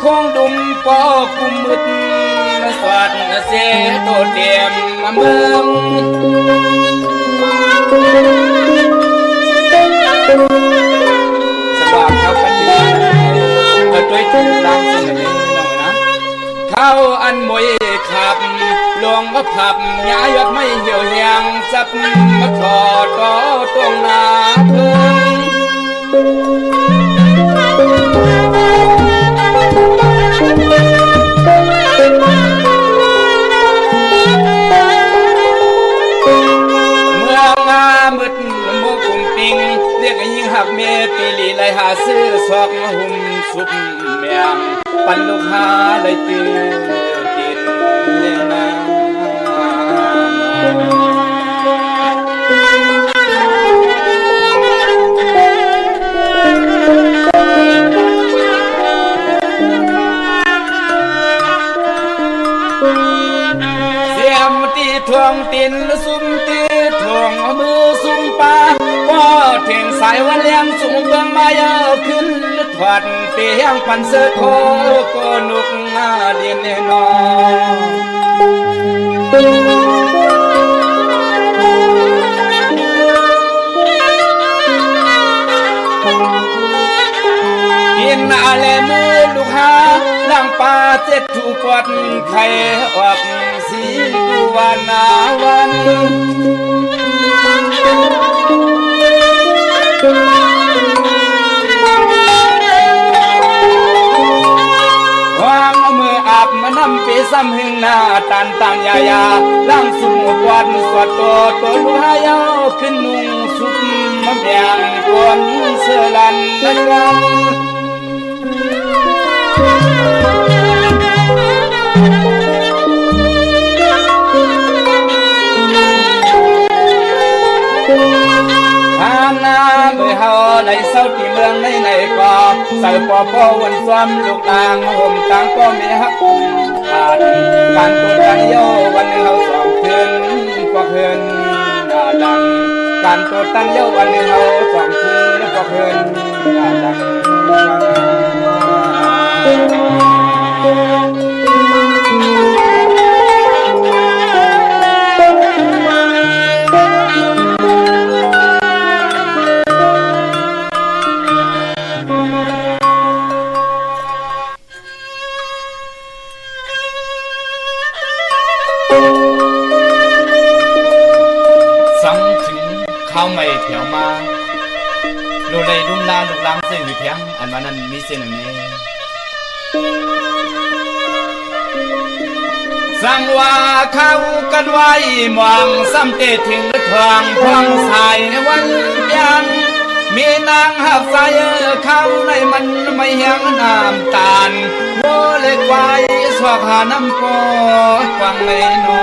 คงดุมปอกุมมึดสวัสดเสโตเตียมเมืองสว่างเขาปฏิบัติด้วยทุกร่างสิ่งนี้น้องนะเขาอันมวยขับลวงมาผับย้ายอดไม่เหี่ยวแหงจับมาขอต่อตรงหน้าเพิ่งมืดโมกุมปิงเรียกยิ่งหักเมปีลีไลหาซื้อซอกหุ่มสุบแมงปันลูกหาเลยตื่นกินเลี้ยงนาเสียมตีทวงตินซุ่มตีทวงมือซุ่มปาก็เทียงสายวันเลี้ยงสุ่มเบื้องมาเยาขึ้นถอดเปียงปันเสือโคก็นุกงาเลียนแน่นอนกินอะไรมือลูกหาล่างปลาเจ็ดถูกปอดไข่ออกสีดูวันนาวันวางเอามืออาบมานำปีซ้ำหึงหน้าตันตามยายาล่างสุ่มกวาดสวดตัวลูกหายาวขึ้นนุ่งสุดมะเบียงกวนเสือลันละกันเมื่อเฮาในเศร้าที่เมืองในก็ใส่ปอพ่อวันซ้อมลูกต่างห่มต่างก็มีฮักขาดการตัวกันโยวันหนึ่งเราสองคืนก็คืนดังการตัวตั้งโยวันหนึ่งเราสองคืนก็คืนดังเขาไม่เถียวมาดูเลยดุมลาลูกล้างเสียงหรือเพียงอันว่านั้นมีเสียงหนึ่งนี้สั่งว่าเขากันไว้มองซ้ำเตะถึงทองพองใสในวันยังมีนางหักใส่เขาในมันไม่เหียงน้ำตาลโวเล็กไว้สวกหาน้ำปอดฟังในนอ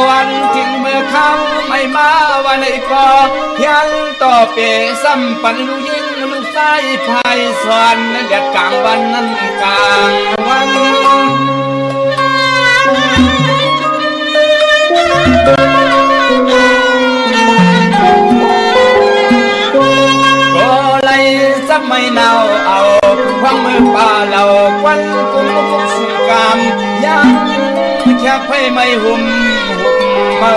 วันทิ้งเมื่อเขาไม่มาวันไหนก็ยันต่อเปซ้ำปันลูกยิงลูกชายพายสวนเลียดกลางวันนั้นกลางวันก็เลยจะไม่เนาเอาควังมือป่าเหล่าควันกุมกุมสุกามยังแค่ไฟไม่หุ่มมา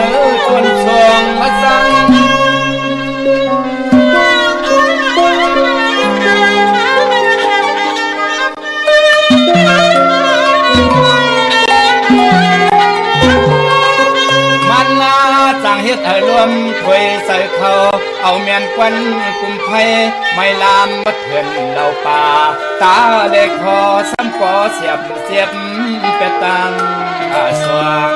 จนสองมาสั่งมันนาจังเฮ็ดให้รวมถวยใส่เขาเอาเมียนควันกุมไผ่ไม่ลามมาเถื่อนเหล่าป่าตาเล็กคอซ้ำปอเสียบเป็ดตังสว่าง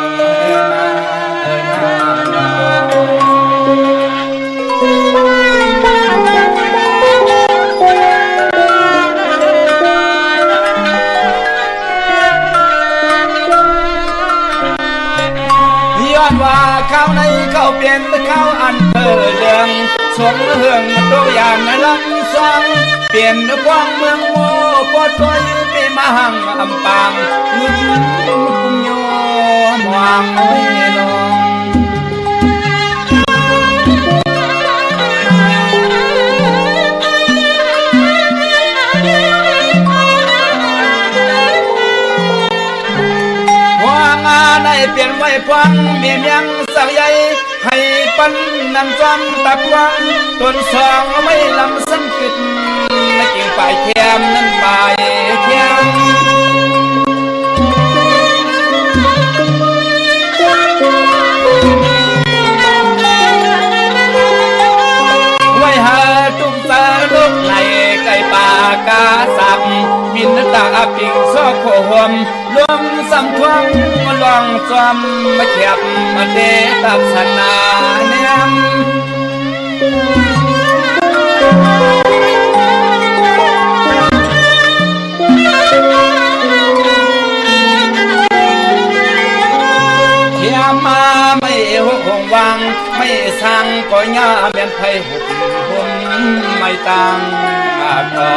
ย้อนว่าข้าวในข้าวเปลี่ยนข้าวอันเปิดเรืองสงเฮืองตัวอย่างลำซองเปลี่ยนกว้างเมืองโมปอดคอยปีมา หังอำปางงุ่มกุมโยมวางไว้ลงได้เปลี่ยนไว้พวังเมียเมียงสักใหญ่ให้ปันนำจอมตะกวังต้นสองไม่ลำสังกิดและกิ่งปลายแคมนั้นปลายแคมไว้หาตุ้มตาลูกในไก่ป่ากาสักบินตาปิงซอกโคหมรวมสำทวงลองจอมมาเขียบมาเดตับสนาเนียมเขียมาไม่หุบหงวังไม่สั่งก็ย่าเมียนไทยหุบหุ่มไม่ตังอาต่อ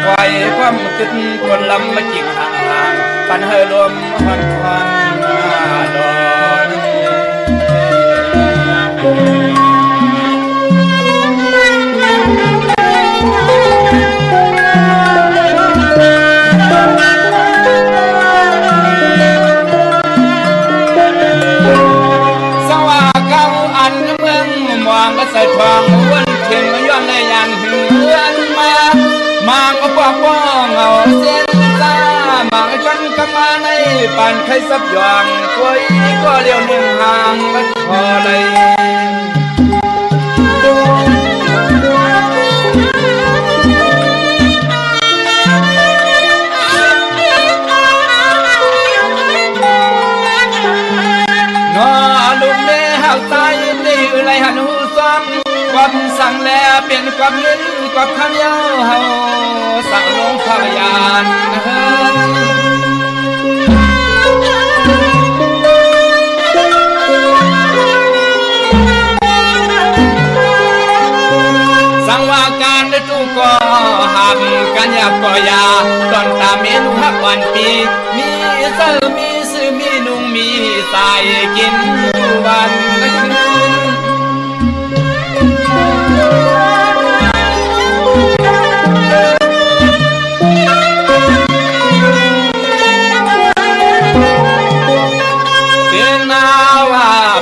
ไว้ความคิดคนลำมาจิงห่างๆปันเฮลมหอนควันดอนสว่าเก่าอันเมืองมองก็ใส่ทองวนเข่งย้อนในยันถึงเมืองมาก็ปอกป้องเอาเส้นตามากันกำมาในปานไข่ซับยองกล้วยก็เลี้ยวหนึ่งห่างก็พอเลยนอลุงเม่ห้าวใจนี่ไรหันหูซ้อมความสั่งแล้วเปลี่ยนความเงินความขันยาวเฮาสั่งลงพยานสั่งว่าการได้ตู้ก็หับกันอยากก็ยาตอนตาเมนูฮักวันปีมีเสื้อมีซื้อมีนุ่งมีใส่กินวันละคืน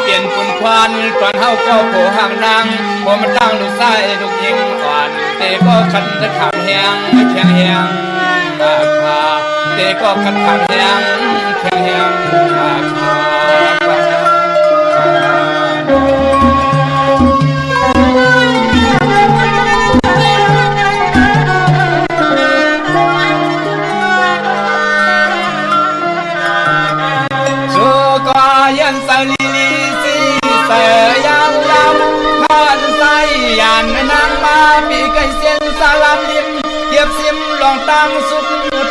เปลี่ยนปุ่นควันตอนเฮาก็โผห่างนางพอมันตั้งลูกไส้ลูกยิงอ่อนเตก็ขันจะขามแหงแข็งแหงราคาเตก็ขันขามแหงแข็งแหงราคาสุก็ยันสลีเสียยาวลำผ่านใส่ยานนางมาปีไก่เสียนสาลามลิมเทียบซิมลองตั้งสุด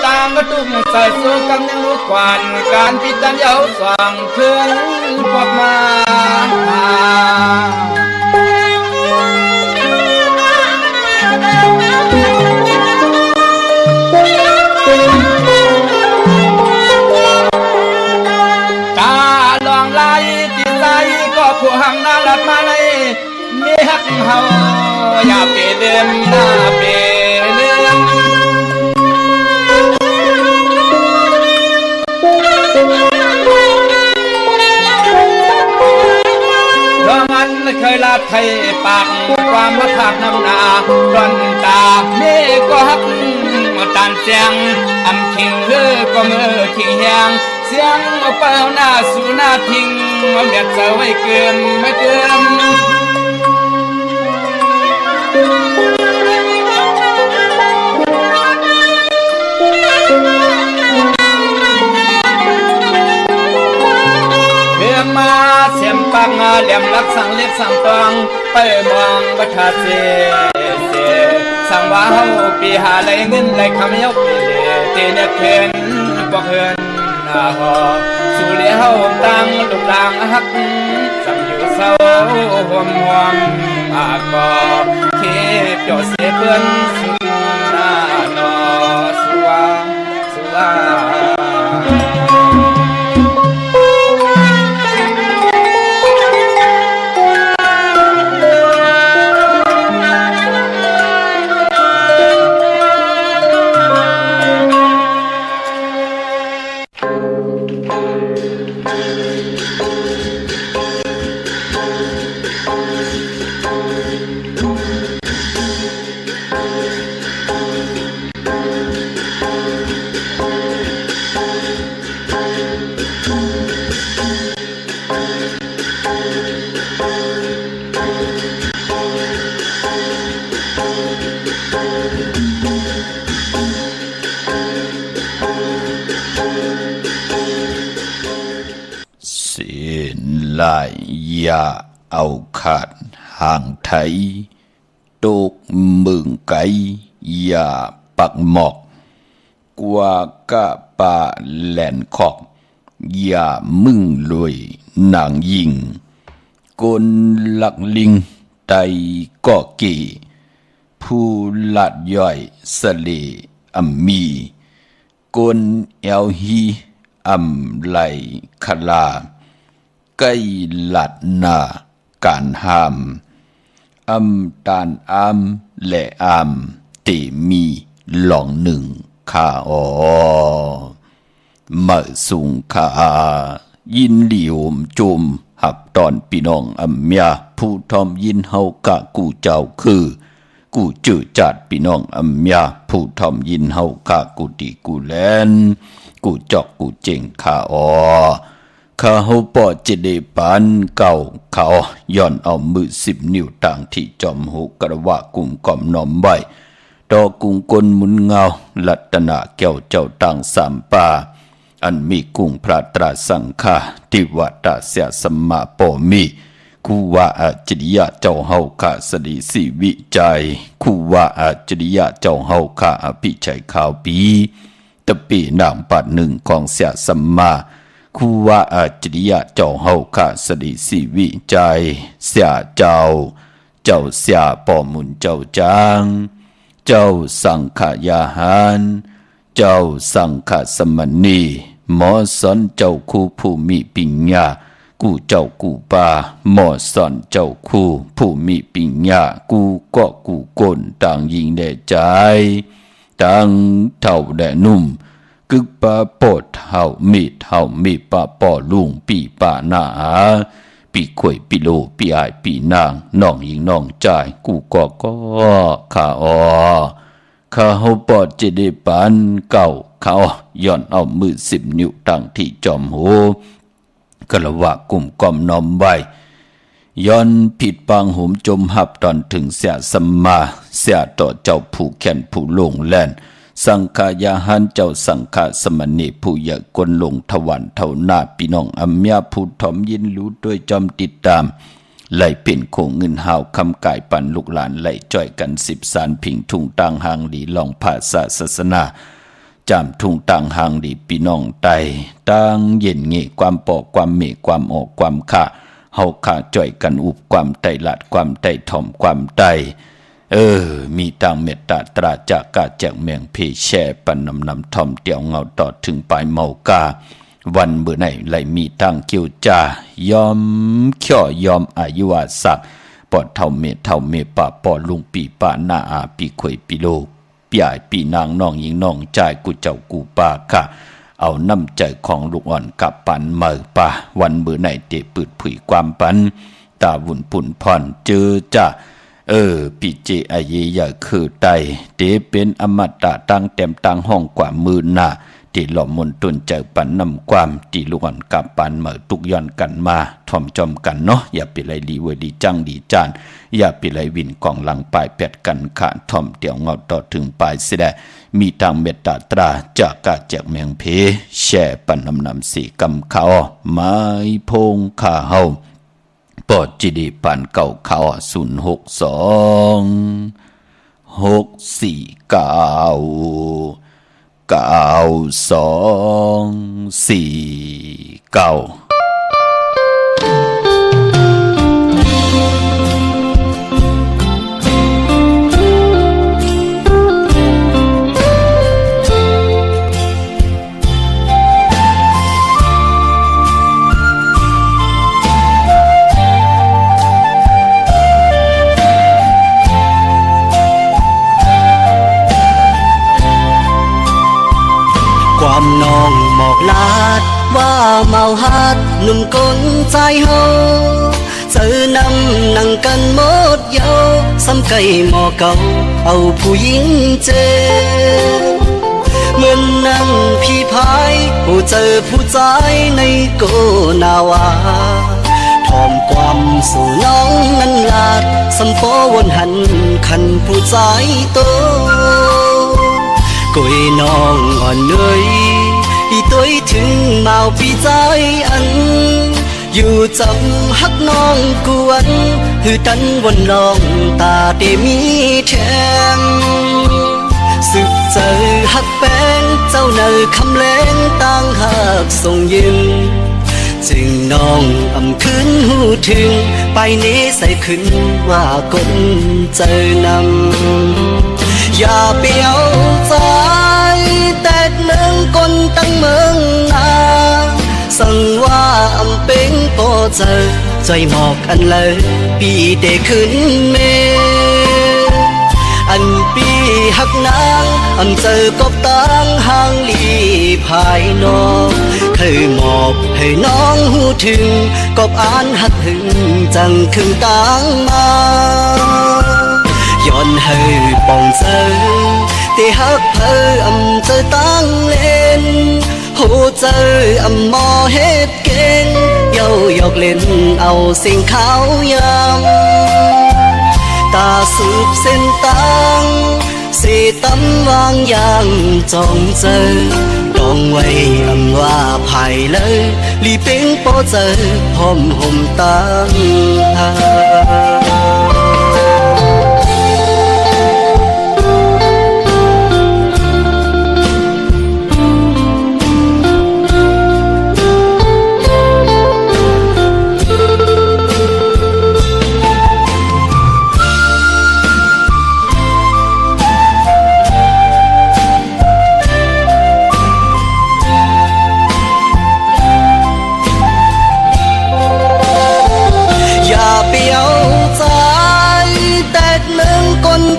ต่างกระตุ้มใส่สู้กำยังรู้ควันการพิจารณาสว่างคืนพบมาตาลองไล่ติดใจก็ผู้หังน่ารักมาเลยมีฮักเฮาอย่าเปเดิมหน้าเปเลื่อมดวงอันเคยลาไทยปากความมาภาพน้ำหนาดอนตาเมฆก็ฮักตานเสียงอำทิ้งเธอก็มือทิ้งแหงเสียงเป้าหน้าสู่หน้าทิ้งเม็ดเสาไว้เกินไม่เกินเพื่อมาเสียมปังเหลี่ยมรักสั่งเล็บสั่งตองไปมองบัดเสียสั่งว่าเฮาปีหาไหลเงินไหลคำยกเตเนเข็นบ่เฮินหอสู่เลี้ยวตั้งลูกลางฮักสั่งอยู่เศร้าห่วงห่วงอาก็เก็บจอดเสียเพื่อนสุนหน้านอสว่างสว่ ลายอย่าเอาขาดห่างไทยตกมึงไกอย่าปักหมอกกว่ากะปาแหลนขอกอย่ามึงรวยนางยิงกลหลักลิงไตก็เกผู้ลัดย่อยสเลอัมมีกลเอลฮีอัมไหลคลาไกหลัดนาการห้ามอัมตานอามและอามเตมีหลองหนึ่งข้าเมื่อสุงข้ายินดีโอมจุมหับตอนพี่น้องอัมยาผู้ทอมยินเฮากะกูเจ้าคือกูจื้อจัดพี่น้องอัมยาผู้ทอมยินเฮากะกูดีกูแลนกูจอกกูเจงข้าข้าเฮาปอจะได้ปานเก่าเขาย้อนเอามือ10 นิ้วต่างที่จอมหูกระวะกุ่มก่อมน้อมไว้ดอกกุงกลหมุนเงาลัตนาแก้วเจ้าต่างสามป่าอันมีกุงพระตราสังฆาติวัตเสียสมมาปอมีคูว่าอาจริยะเจ้าเฮาข้าสดีสิวิจัยคูว่าอาจริยะเจ้าเฮาข้าอภิชัยข่าวปีตะปีนามปัดหนึ่งของเสียสมมาคูว่าอาจริยะเจ้าเฮาข้าสดีสิวิจัยเสียเจ้าเสียปอมุนเจ้าจางเจ้าสังขยาหารเจ้าสังฆสมณีหมอสอนเจ้าคู่ผู้มีปิญญากูเจ้ากูปาหมอสอนเจ้าคู่ผู้มีปิญญากูก็กูก้นต่างยิงแด่ใจต่างเท่าแด่นุ่มกึกปาปดเท่ามีปาปอลุงปีปาหน้าปีข่วยปีโลปีอายปีนางน้องยิงน้องจ่ายกูก็ข้าข้าเฮาปอดจะได้ปานเก่าเขาย้อนเอามือ10 นิ้วตั้งที่จอมหูกระวะกลุ่มก้อมน้อมไว้ย้อนผิดปางหุมจมหับตอนถึงเสียสมมาเสียต่อเจ้าผู้แขนผู้ลงแล่นสังขายาหันเจ้าสังฆสมณีผู้อยากกลลงทวันเท่าหน้าพี่น้องอัมยาผู้ทอมยินรู้ด้วยจอมติดตามไหลเป็นโคงเงินหาวคำกายปันลูกหลานไหลจ่อยกัน10 สารผิงทุ่งต่างหางดีลองภาษาศาสนาจามทุ่งต่างหางดีพี่น้องไตต่างเย็นเงความปอกความเมความออกความข่าเฮาข่าจ่อยกันอุบความไตหลัดความไตถ่อมความไตมีต่างเมตตาตราจากกาแจกเมียงเพแช่ปันนำทอมเตียวเงาต่อถึงปลายเมากาวันเมื่อไหนไหลมีตั้งเกี่ยวจ่ายอมข้อยอมอายุวาสักปอดเท่าเมป่าปอดลุงปีป่าหน้าอาปีข่อยปีโลปีใหญ่ปีนางน้องยิงน้องใจกูเจ้ากูป่าค่ะเอาน้ำใจของลูกอ่อนกับปันเมื่อป่าวันเมื่อไหนเตะปืดผุยความปันตาวุ่นปุ่นผ่อนเจอจ้าปีเจอาเยยาคือไตเตเป็นอมตะตั้งเต็มตั้งห้องกว่ามือหน้าที่หล่อมนตุนเจอปันนำความที่ลูกอ่อนกับปันเมื่อตุกย้อนกันมาทอมจอมกันเนาะอย่าไปไหลดีเวดีจังดีจานอย่าไปไหลวินกองหลังปลายแปดกันขาทอมเตียวเงาต่อถึงปลายเสียมีทางเมตตาตราจากกาแจกเมียงเพแช่ปันนำสีกำเขาไม้พงข้าเฮาปอดจีดีปันเก่าเขา06246499249ความน้องหมอกลาดว่าเมาฮัดหนุ่มคนใจเฮาเจอนำนั่งกันหมดเยาซ้ำไก่หมอเก่าเอาผู้หญิงเจเหมือนนั่งพี่พายผู้เจอผู้ใจในโกนาวาทอมความสู่น้องนั้นลาดสัมโพวนหันคันผู้ใจโตกุยน้องอ่อนเลยอีตัวถึงเมาปีใจอัน อยู่จำฮักน้องกวนหือตันวนลองตาเดมีแถมสึกเจอฮักแป้งเจ้าเนอคำแรงตั้งหักส่งยิ้มจึงน้องอำคืนหูถึงไปนี้ใส่ขึ้นว่าคนเจอนำอย่าเปียวใจแตกหนึ่งคนตั้งเมืองนาสั่งว่าอำเป็นโปเจอใจหมอกอันเลยปีเดขึ้นเมอันปีหักนางอันเจอกบตังห่างลีภายนอกเคยมอบให้น้องหูถึงกบอ่านหักหึงจังคึงตังมาย้อนให้ปองเจอที่หักเพออำเจอตั้งเล่นหูเจออำมอเฮ็ดเก่งเย้ายอกเล่นเอาสิ่งขาวยำตาสูบเส้นตังสีตำวางอย่างจองเจอต้องไว้อำว่าภายเลยลีเป็งโปเจอพร้อมห่มตัง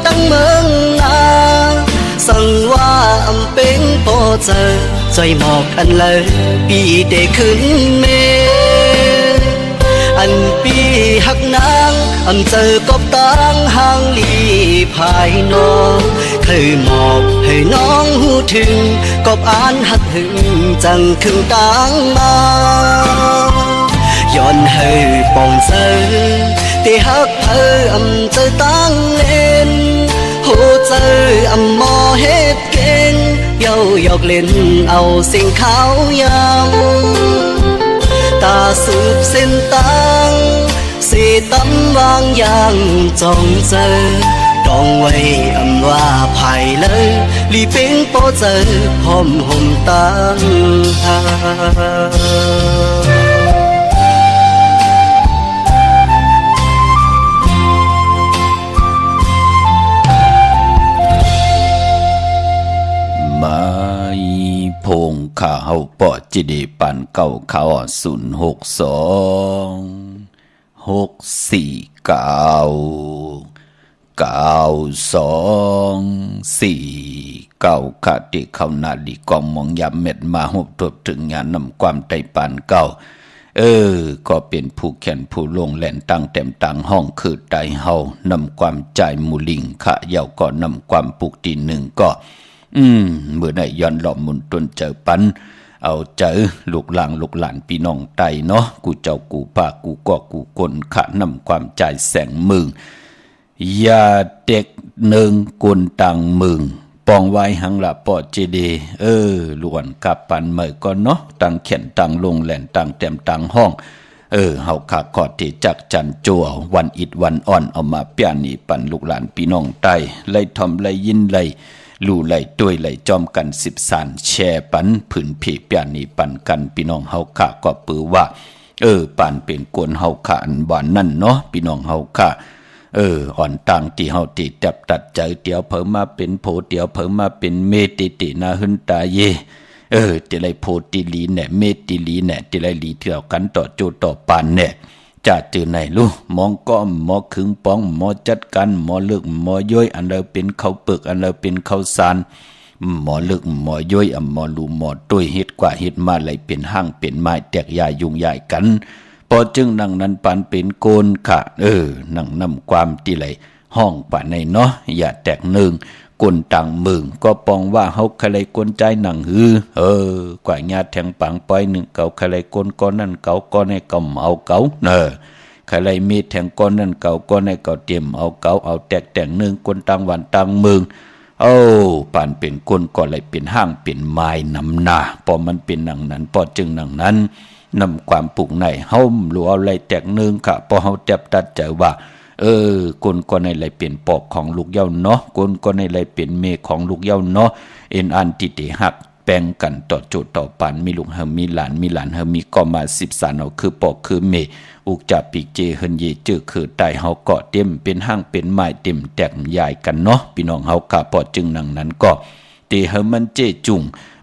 ตั้งเมืองนาสั่งว่าอำเป็นโปเจอใจหมอกอันเลยปีเดขึ้นเมอันปีหักนางอำเจอกบตังห่างลีภายนอกเคยมอบให้น้องหูถึงกบอ่านหักหึงจังคึงตังมาย้อนให้ปองเจอที่หักเพออำเจอตั้งเล่นหูเจออำมอเฮ็ดเก่งเย้ายอกเล่นเอาสิ่งขาวยำตาสูบเส้นตังสีตำวางอย่างจองเจอต้องไว้อำว่าภายเลยลีเป็งโปเจอพร้อมห่มตังมาพงข้าเฮาปอจิดีปันเก่าเขา062 649 92 4 9ขาติเข้านาดีกองมองยามเม็ดมาหบทบถึงงานนำความไตปันเก่าก็เป็นผู้แข่นผู้ลงแหลนตั้งเต็มตังห้องคือไตเฮานำความใจมูลิงขะเยาก็นำความปุกตีหนึ่งก็เมื่อได้ย้อนหล่อมมุนต้นเจอปันเอาเจอลูกหลานพี่น้องไตเนาะกูเจ้ากูป้ากูก็กูคนขะนำความใจแสงมึงอย่าเด็กหนึ่งกุนตังมึงปองไว้หังละปอเจดีล้วนกับปันเมื่อก่อนเนาะตังเขียนตังลงแหลนตังเต็มตังห้องเฮาขาขอที่จักจันจัววันอิดวันอ่อนเอามาเปียนี่ปันลูกหลานพี่น้องไตไล่ทอมไล่ยินไล่ลู่ไหลด้วยไหลจอมกัน10 สานแช่ปันผืนผีเปียนี่ปันกันพี่น้องเฮาขาก็ปือว่าปันเป็นกวนเฮาขาอันบานนั่นเนาะพี่น้องเฮาขาอ่อนต่างที่เฮาติจับตัดใจเตียวเพิ่มมาเป็นโพเตียวเพิ่มมาเป็นเมตินาหึนตาเยติไลโพติลีแหน่เมติลีแหน่ติไลลีเที่ยวกันต่อโจต่อปานแหน่จะจือไหนลูมองก้อมหมอขึงป้องหมอจัดกันหมอเลือกหมอย่อยอันเราเป็นข้าวเปลือกอันเราเป็นข้าวสารหมอเลือกหมอย่อยหมอลูหมอตุ้ยเฮ็ดกว่าเฮ็ดมาไหลเป็นห้างเป็นไม้แตกยายยุงยายกันพอจึงนั่งนั้นปานเป็นโกนค่ะนั่งนำความที่ไหลห้องป่าในเนาะอย่าแตกหนึ่งกวนต่างมึงก็ปองว่าเฮาใครกวนใจหนังหือกว่าญาติแทงปังปอยหนึ่งเก่าใครกวนก้อนนั่นเก่าก้อนให้เก่าเอาเก่าใครมีแทงก้อนนั่นเก่าก้อนให้เก่าเตรียมเอาเก่าเอาแตกแต่งหนึ่งกวนต่างวันต่างมึงป่านเป็นกวนก็เลยเป็นห้างเป็นไม้นำหน้าพอมันเป็นหนังนั้นพอจึงหนังนั้น นำความปลูกในเฮาหรือเอาอะไรแตกนึงค่ะพอเฮาแตบตัดใจว่าคนก็ในไรเป็นปอกของลูกเย้าเนาะคนก็ในไรเป็นเมของลูกเย้าเนาะเอ็นอันติเตหักแบ่งกันต่อโจต่อปานมีลูกเฮามีหลานเฮามีก็มา10สานเอาคือปอกคือเมอุกจับปีกเจเฮินเยเจอคือไตเฮาเกาะเต็มเป็นห้างเป็นไม้เต็มแตกใหญ่กันเนาะพี่น้องเฮากะปอจึงนั้นก็เตเฮามันเจจุง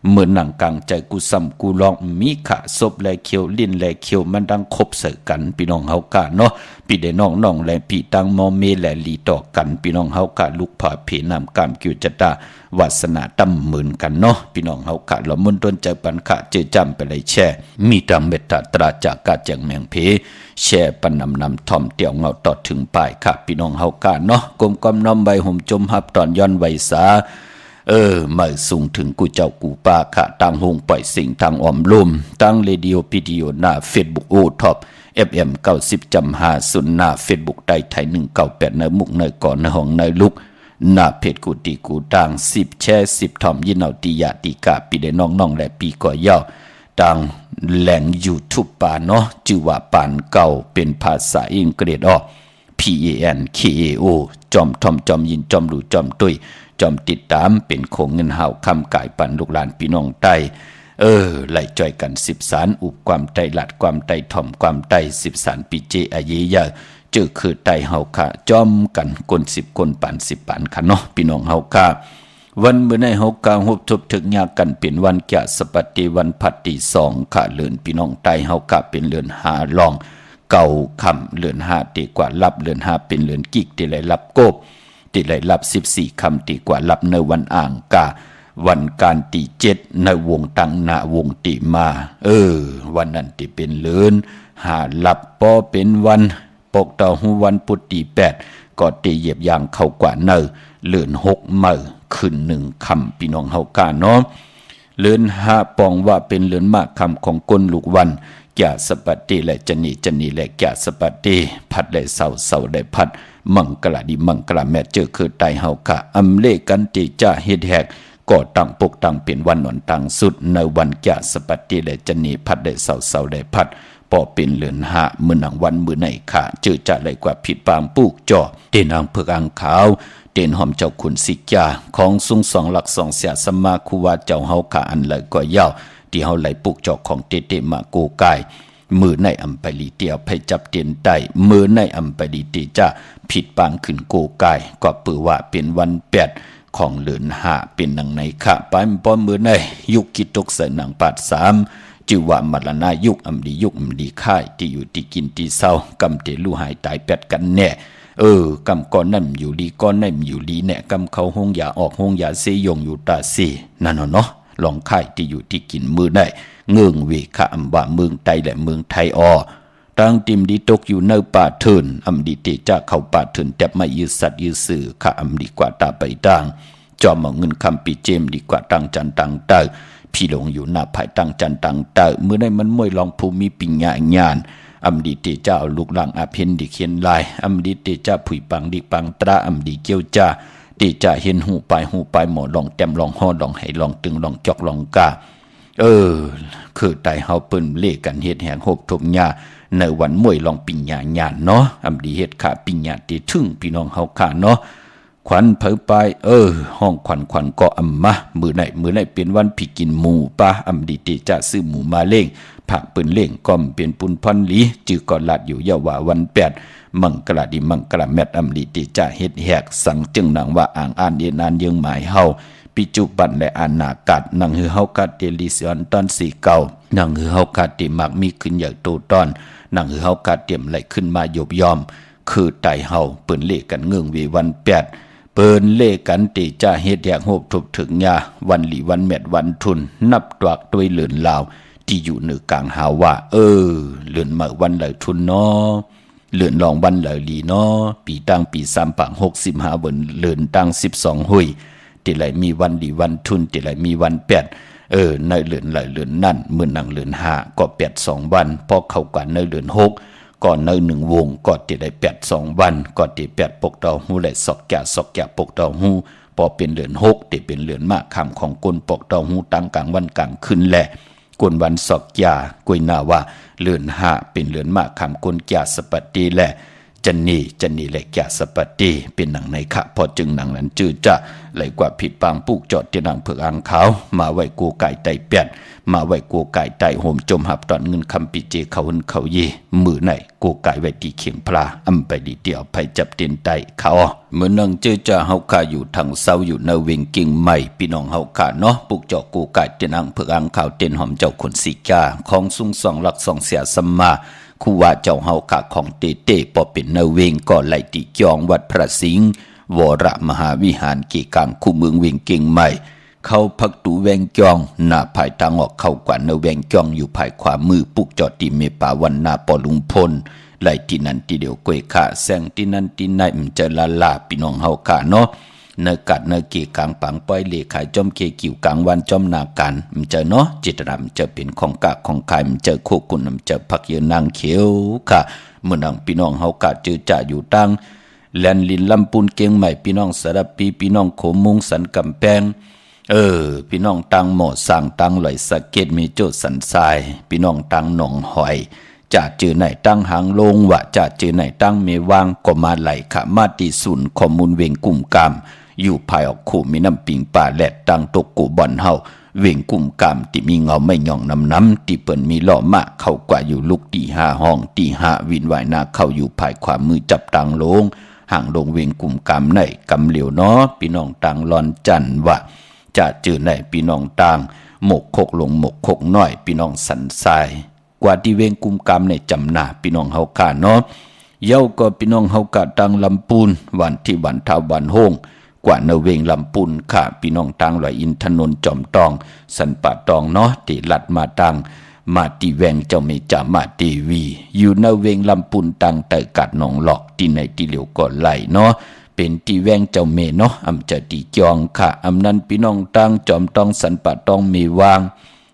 เหมือนหนังกลางใจกูซ้ำกูลองมีขะศพแลเขียวลิ้นแลเขียวมันดังคบเสกันพี่น้องเฮากะเนาะพี่ได้น้องแลพี่ตังมอเมแลลีต่อกันพี่น้องเฮากะลูกผาเพนำกามกิวจตาวาสนาตำหมื่นกันเนาะพี่น้องเฮากะละมุนต้นใจปันขะเจจำไปเลยแช่มีตามเมตตาตราจากกาแจงแมงเพแช่ปันนำทอมเตี่ยวเงาต่อถึงปลายค่ะพี่น้องเฮากะเนาะกลมกำน้อมใบห่มจมหับตอนย้อนไวสามาสูงถึงกูเจ้ากูป้าค่ะตั้งหงปล่อยสิ่งทางอ้อมลุ่มตั้งเรดิโอวิดีโอหน้า Facebook โอท็อป FM 90.50หน้า Facebook ไทย198ในมุกในก่อนในห้องในลุกหน้าเพจกูตีกูตัง10แชร์10ทอมยินเอาติยาติกาปีได้น้องและปีก่อยาวตังแหล่ง YouTube ป่าเนาะชื่อว่าปานเก่าเป็นภาษาอังกฤษPANKAO จอมทอมจอมยินจอมดูจอมตุยจอมติดตามเป็นโคงเงินหาวคำกายปันลูกหลานพี่น้องใต้ไล่จ่อยกัน10สารอุบความไตหลัดความไตถ่อมความไต10สารปีเจอาเยยาเจอคือไตเฮาค่ะจอมกันคน10คนปาน10ปานค่ะเนาะพี่น้องเฮาค่ะวันมื้อในเฮากาฮบทบถึกยากันเป็นวันแก่สปฏิวันพัดที่2ค่ะเลือนพี่น้องใต้เฮากะเป็นเลือนหาลองเก่าคำเลือน5ตีกว่ารับเลือน5เป็นเลือนกิกตีไหลรับโกบตีไหลรับ14คำตีกว่ารับในวันอ่างกาวันการตี7ในวงตังนาวงตีมาวันนั้นตีเป็นเลือนหารับปอเป็นวันปกต่อหูวันพุธตี8ก็ตีเหยียบยางเข้ากว่าเนอเลือน6มื้อขึ้น1คำพี่น้องเฮากาเนาะเลือน5ปองว่าเป็นเลือนมากคำของกลลูกวันแก่สปัตติและจนีและแก่สปัตติพัดและเสาได้พัดมังกลาดิมังกลาแม่เจอคือไตเฮากะอำเลกันติจ้าเฮ็ดแหกก็ตั้งปกตั้งเป็นวันหนอนตั้งสุดในวันแก่สปัตติและจนีพัดได้เสาได้พัดพอเป็นเลือนหามื้อหนังวันมื้อไหนค่ะเจอจะเลยกว่าผิดปางปลูกจ่อเตนางเพิกอังขาวเต็นหอมเจ้าขุนสิกาของสุง2หลัก2เสียสมาคุวาเจ้าเฮาขาอันเลยก็ยาวที่เฮาไหลปลูกจอกของเตมาโกกายมือในอำไปลีเตียวไปจับเตียนใต้มือในอำไปลีตีจ้าผิดปางขึ้นโกกายก็ปือว่าเป็นวัน8ของเดือน5เป็นดังในค่ะปานป้อมมือในยุคกิตกใส่หนังปาด3ชื่อว่ามรณะยุคอำดียุคอำดีค่ายที่อยู่ที่กินที่เศร้ากำเตลูหายตาย8กันแน่กำก้อนนั่นอยู่ดีก้อนนั่นอยู่ดีแน่กำเขาห้องยาออกห้องยาเสยงอยู่ตาสีนั่นเนาะลองค่ายที่อยู่ที่กินมือได้เงื่องเวคะอำว่าเมืองไทยและเมืองไทยตั้งติมดีตกอยู่ในป่าเถินอำดีเตจะเข้าป่าเถินแต่ไม่ยืดสัตว์ยืดสื่อค่ะอำดีกว่าตาไปดังจอมเอาเงินคำปีเจมดีกว่าตั้งจันตังเตอพี่หลงอยู่หน้าภายตั้งจันตังเตอเมื่อได้มันมวยลองภูมิปิญญาญาณอำดีเตจ้าเอาลูกหลังอาเพนดิเขียนลายอำดีเตจ้าผุยปังดิปังตราอำดีเกียวจ้าเตจ้าเห็นหูไปหมอลองแต้มลองห่อลองให้ลองตึงลองจอกลองกาคือไตเฮาเปิ้นเลกันเฮ็ดแหงโหบทบหญ้าในวันมวยลองปิญญาญาณเนาะอำดีเฮ็ดขาปิญญาติถึงพี่น้องเฮาค่ะเนาะขวัญเผยไปห้องขวัญก็อำมามื้อไหนเป็นวันพี่กินหมูปะอำดีเตจ้าซื้อหมูมาเล่งผักเปิ้นเล่งก็เป็นปุนพันหลีจือก็ลัดอยู่ยาว่าวัน8มังกลาดิมังกลาแมตอำดีเตจ้าเฮ็ดแหกสั่งจึงหนังว่าอ่างอ่านเยนานยังหมายเฮาปัจจุบันและอนาคตนังหือเฮากาเตลิสอนตอน4เก่านังหือเฮากาเตมักมีขึ้นอย่างโตตอนนังหือเฮากาเตรียมไหลขึ้นมายบยอมคือไตเฮาเปิ้นเลกันเงื่องเววัน8เปิ้นเลกันติจ้าเฮ็ดแยกโหบทุบถึงยาวันหลีวันแมดวันทุนนับตวักด้วยเหลือนลาวที่อยู่เหนือกลางหาว่าเหลือนมาวันไหลทุนเนาะเหลือนลองวันไหลลีเนาะปีตั้งปี3ปัง65เบิ่นเหลือนตั้ง12หุยติไหลมีวันดีวันทุนติไหลมีวัน8ในเลือนไหลเลือนนั่นมื้อนังเลือน5ก็8 2วันพอเข้ากันในเลือน6ก่อนใน1วงก็ติไหล8 2วันก็ติ8ปกตอหูและสอกแก่ปกตอหูพอเป็นเลือน6ติเป็นเลือนมากคำของกลปกตอหูตั้งกลางวันกลางคืนแล กวนวันสอกยากวยนาว่าเลือนหาเป็นเลือนมากคำกวนยาสปฏิและจันนี่และยาสปฏิเป็นหนังในขะพอจึงหนังนั้นจื้อจะไหลกว่าผิดปางปุกจอดที่หนังเผือกอ่างขาวมาไว้กูไก่ไตเปียดมาไว้กูไก่ไตโหมจมหับตอนเงินคำปิเจเขาหุ่นเขาเยมือไหนกูไก่ไว้ตีเขียงพลาอำไปดีเดียวไปจับเตียนไตเขาเมื่อนังจื้อจะเฮาคาอยู่ทางเศร้าอยู่ในเวงกิ่งใหม่พี่น้องเฮาคาเนาะปุกจอกูไก่ที่หนังเผือกอ่างขาวเตียนหอมเจ้าขนสีกาของสุงสองหลักสองเสียสมมาคู่ว่าเจ้าเฮากะของเตปอเป็นเนเวงก็ไหลติจองวัดพระสิงห์วรมหาวิหารเกกางคู่เมืองเวงเก่งใหม่เข้าพักตูแวงจองหน้าภายทางออกเข้ากว่าเนแวงจองอยู่ภายขวามือปุกจอดตีเมป่าวันนาปอลุงพลไหลที่นั่นที่เดียวกวยขาแซงที่นั่นที่ไหนมันจะลาพี่น้องเฮากะเนาะเนกัดเนเกกางปังป้อยเลขายจอมเกกิวกลางวันจอมนาการมันจะเนาะจิตรำจะเป็นของกะของใครมันจะโคกุนมันจะพักเยนางเขียวค่ะเมื่อนางพี่น้องเฮากะจือจะอยู่ตั้งแลนลินลำปูนเกียงใหม่พี่น้องสระปีพี่น้องโขมุงสันกำแพงพี่น้องตังหมอสั่งตังไหลสะเก็ดมีโจสันทรายพี่น้องตังหนองหอยจะเจอไหนตั้งหางลงวะจะเจอไหนตั้งเมวางก็มาไหลขะมาติสุนข้อมูลเวงกลุ่มกามอยู่ภายออกขู่มีน้ำปิงป่าแหลดตั้งตกกูบอนเฮาเวงกลุ่มกามที่มีเงาไม่ย่องน้ำที่เปิ่นมีล้อมะเข้ากว่าอยู่ลุกตีห้าห้องตีห้าวินไหวนาเข้าอยู่ภายขวามือจับตังลงห่างลงเวงกลุ่มกามในกำเหลียวเนาะพี่น้องตังลอนจันวะจะเจอไหนพี่น้องตังหมกคกลงหมกคกน้อยพี่น้องสันทรายกว่าที่เวงกลุ่มกามในจำหน้าพี่น้องเฮาขาเนาะเย้าก็พี่น้องเฮากะตังลำปูนวันที่วันเท้าวันโฮงกว่าเนเวงลำปุนค่ะพี่น้องตังลอยอินถนนจอมตองสันป่าตองเนาะที่ลัดมาตังมาตีแวงเจ้าเมจ่ามาตีวีอยู่เนเวงลำปุนตังแต่กัดหนองหลอกที่ไหนที่เหลียวก่อนไหลเนาะเป็นตีแวงเจ้าเมเนาะอำจะตีจองค่ะอำนั้นพี่น้องตังจอมตองสันป่าตองเมวาง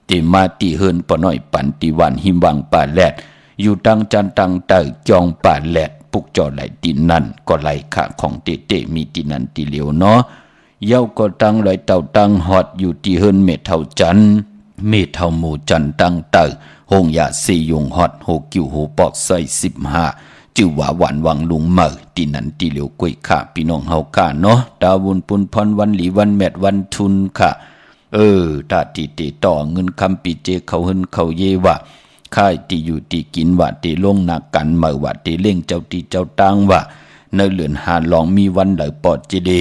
ที่มาตีเฮินปน้อยปันตีวันหิมวังป่าแลดอยู่ตังจันตังเตอจองป่าแลดปุกจอไหลตีนั่นก็ไหลขาของเตมีตีนั่นตีเหลียวเนาะเย้าก็ตั้งไหลเต่าตั้งหอดอยู่ที่เฮินเมเท่าจันเมเท่าหมู่จันตั้งเตอหงยาสียงหอดโหกิวโหปอกใส่15จื่อว่าหวานวังลุงเมอตีนั่นตีเหลียวกวยขาพี่น้องเฮาขาเนาะดาวุนปุนพรวันหลีวันแมดวันทุนค่ะตาตีเตต่อเงินคำปีเจเขาเฮินเขาเยวะค่ายตีอยู่ตีกินว่าตีลงนากันเมื่อว่าตีเล่งเจ้าตีเจ้าตังว่าในเหลือนหาลองมีวันไหลปอดจีเด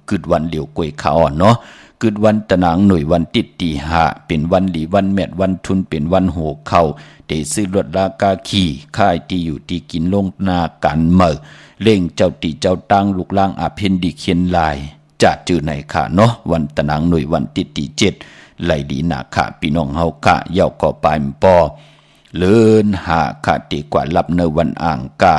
กึดวันเหลียวกวยขาวเนาะกึดวันตะนางหน่วยวันติดตีหาเป็นวันหลีวันแมดวันทุนเป็นวันโหเข้าเตซื้อรถลากาขี่ค่ายตีอยู่ตีกินลงนากันเมื่อเล่งเจ้าตีเจ้าตังลูกล่างอาเพนดิเขียนลายจะจื่อไหนค่ะเนาะวันตะนางหน่วยวันติดตี7ไหลดีนาค่ะพี่น้องเฮาค่ะเย้าก็ปายปอเลินหาค่ะตีกว่ารับในวันอ่างกา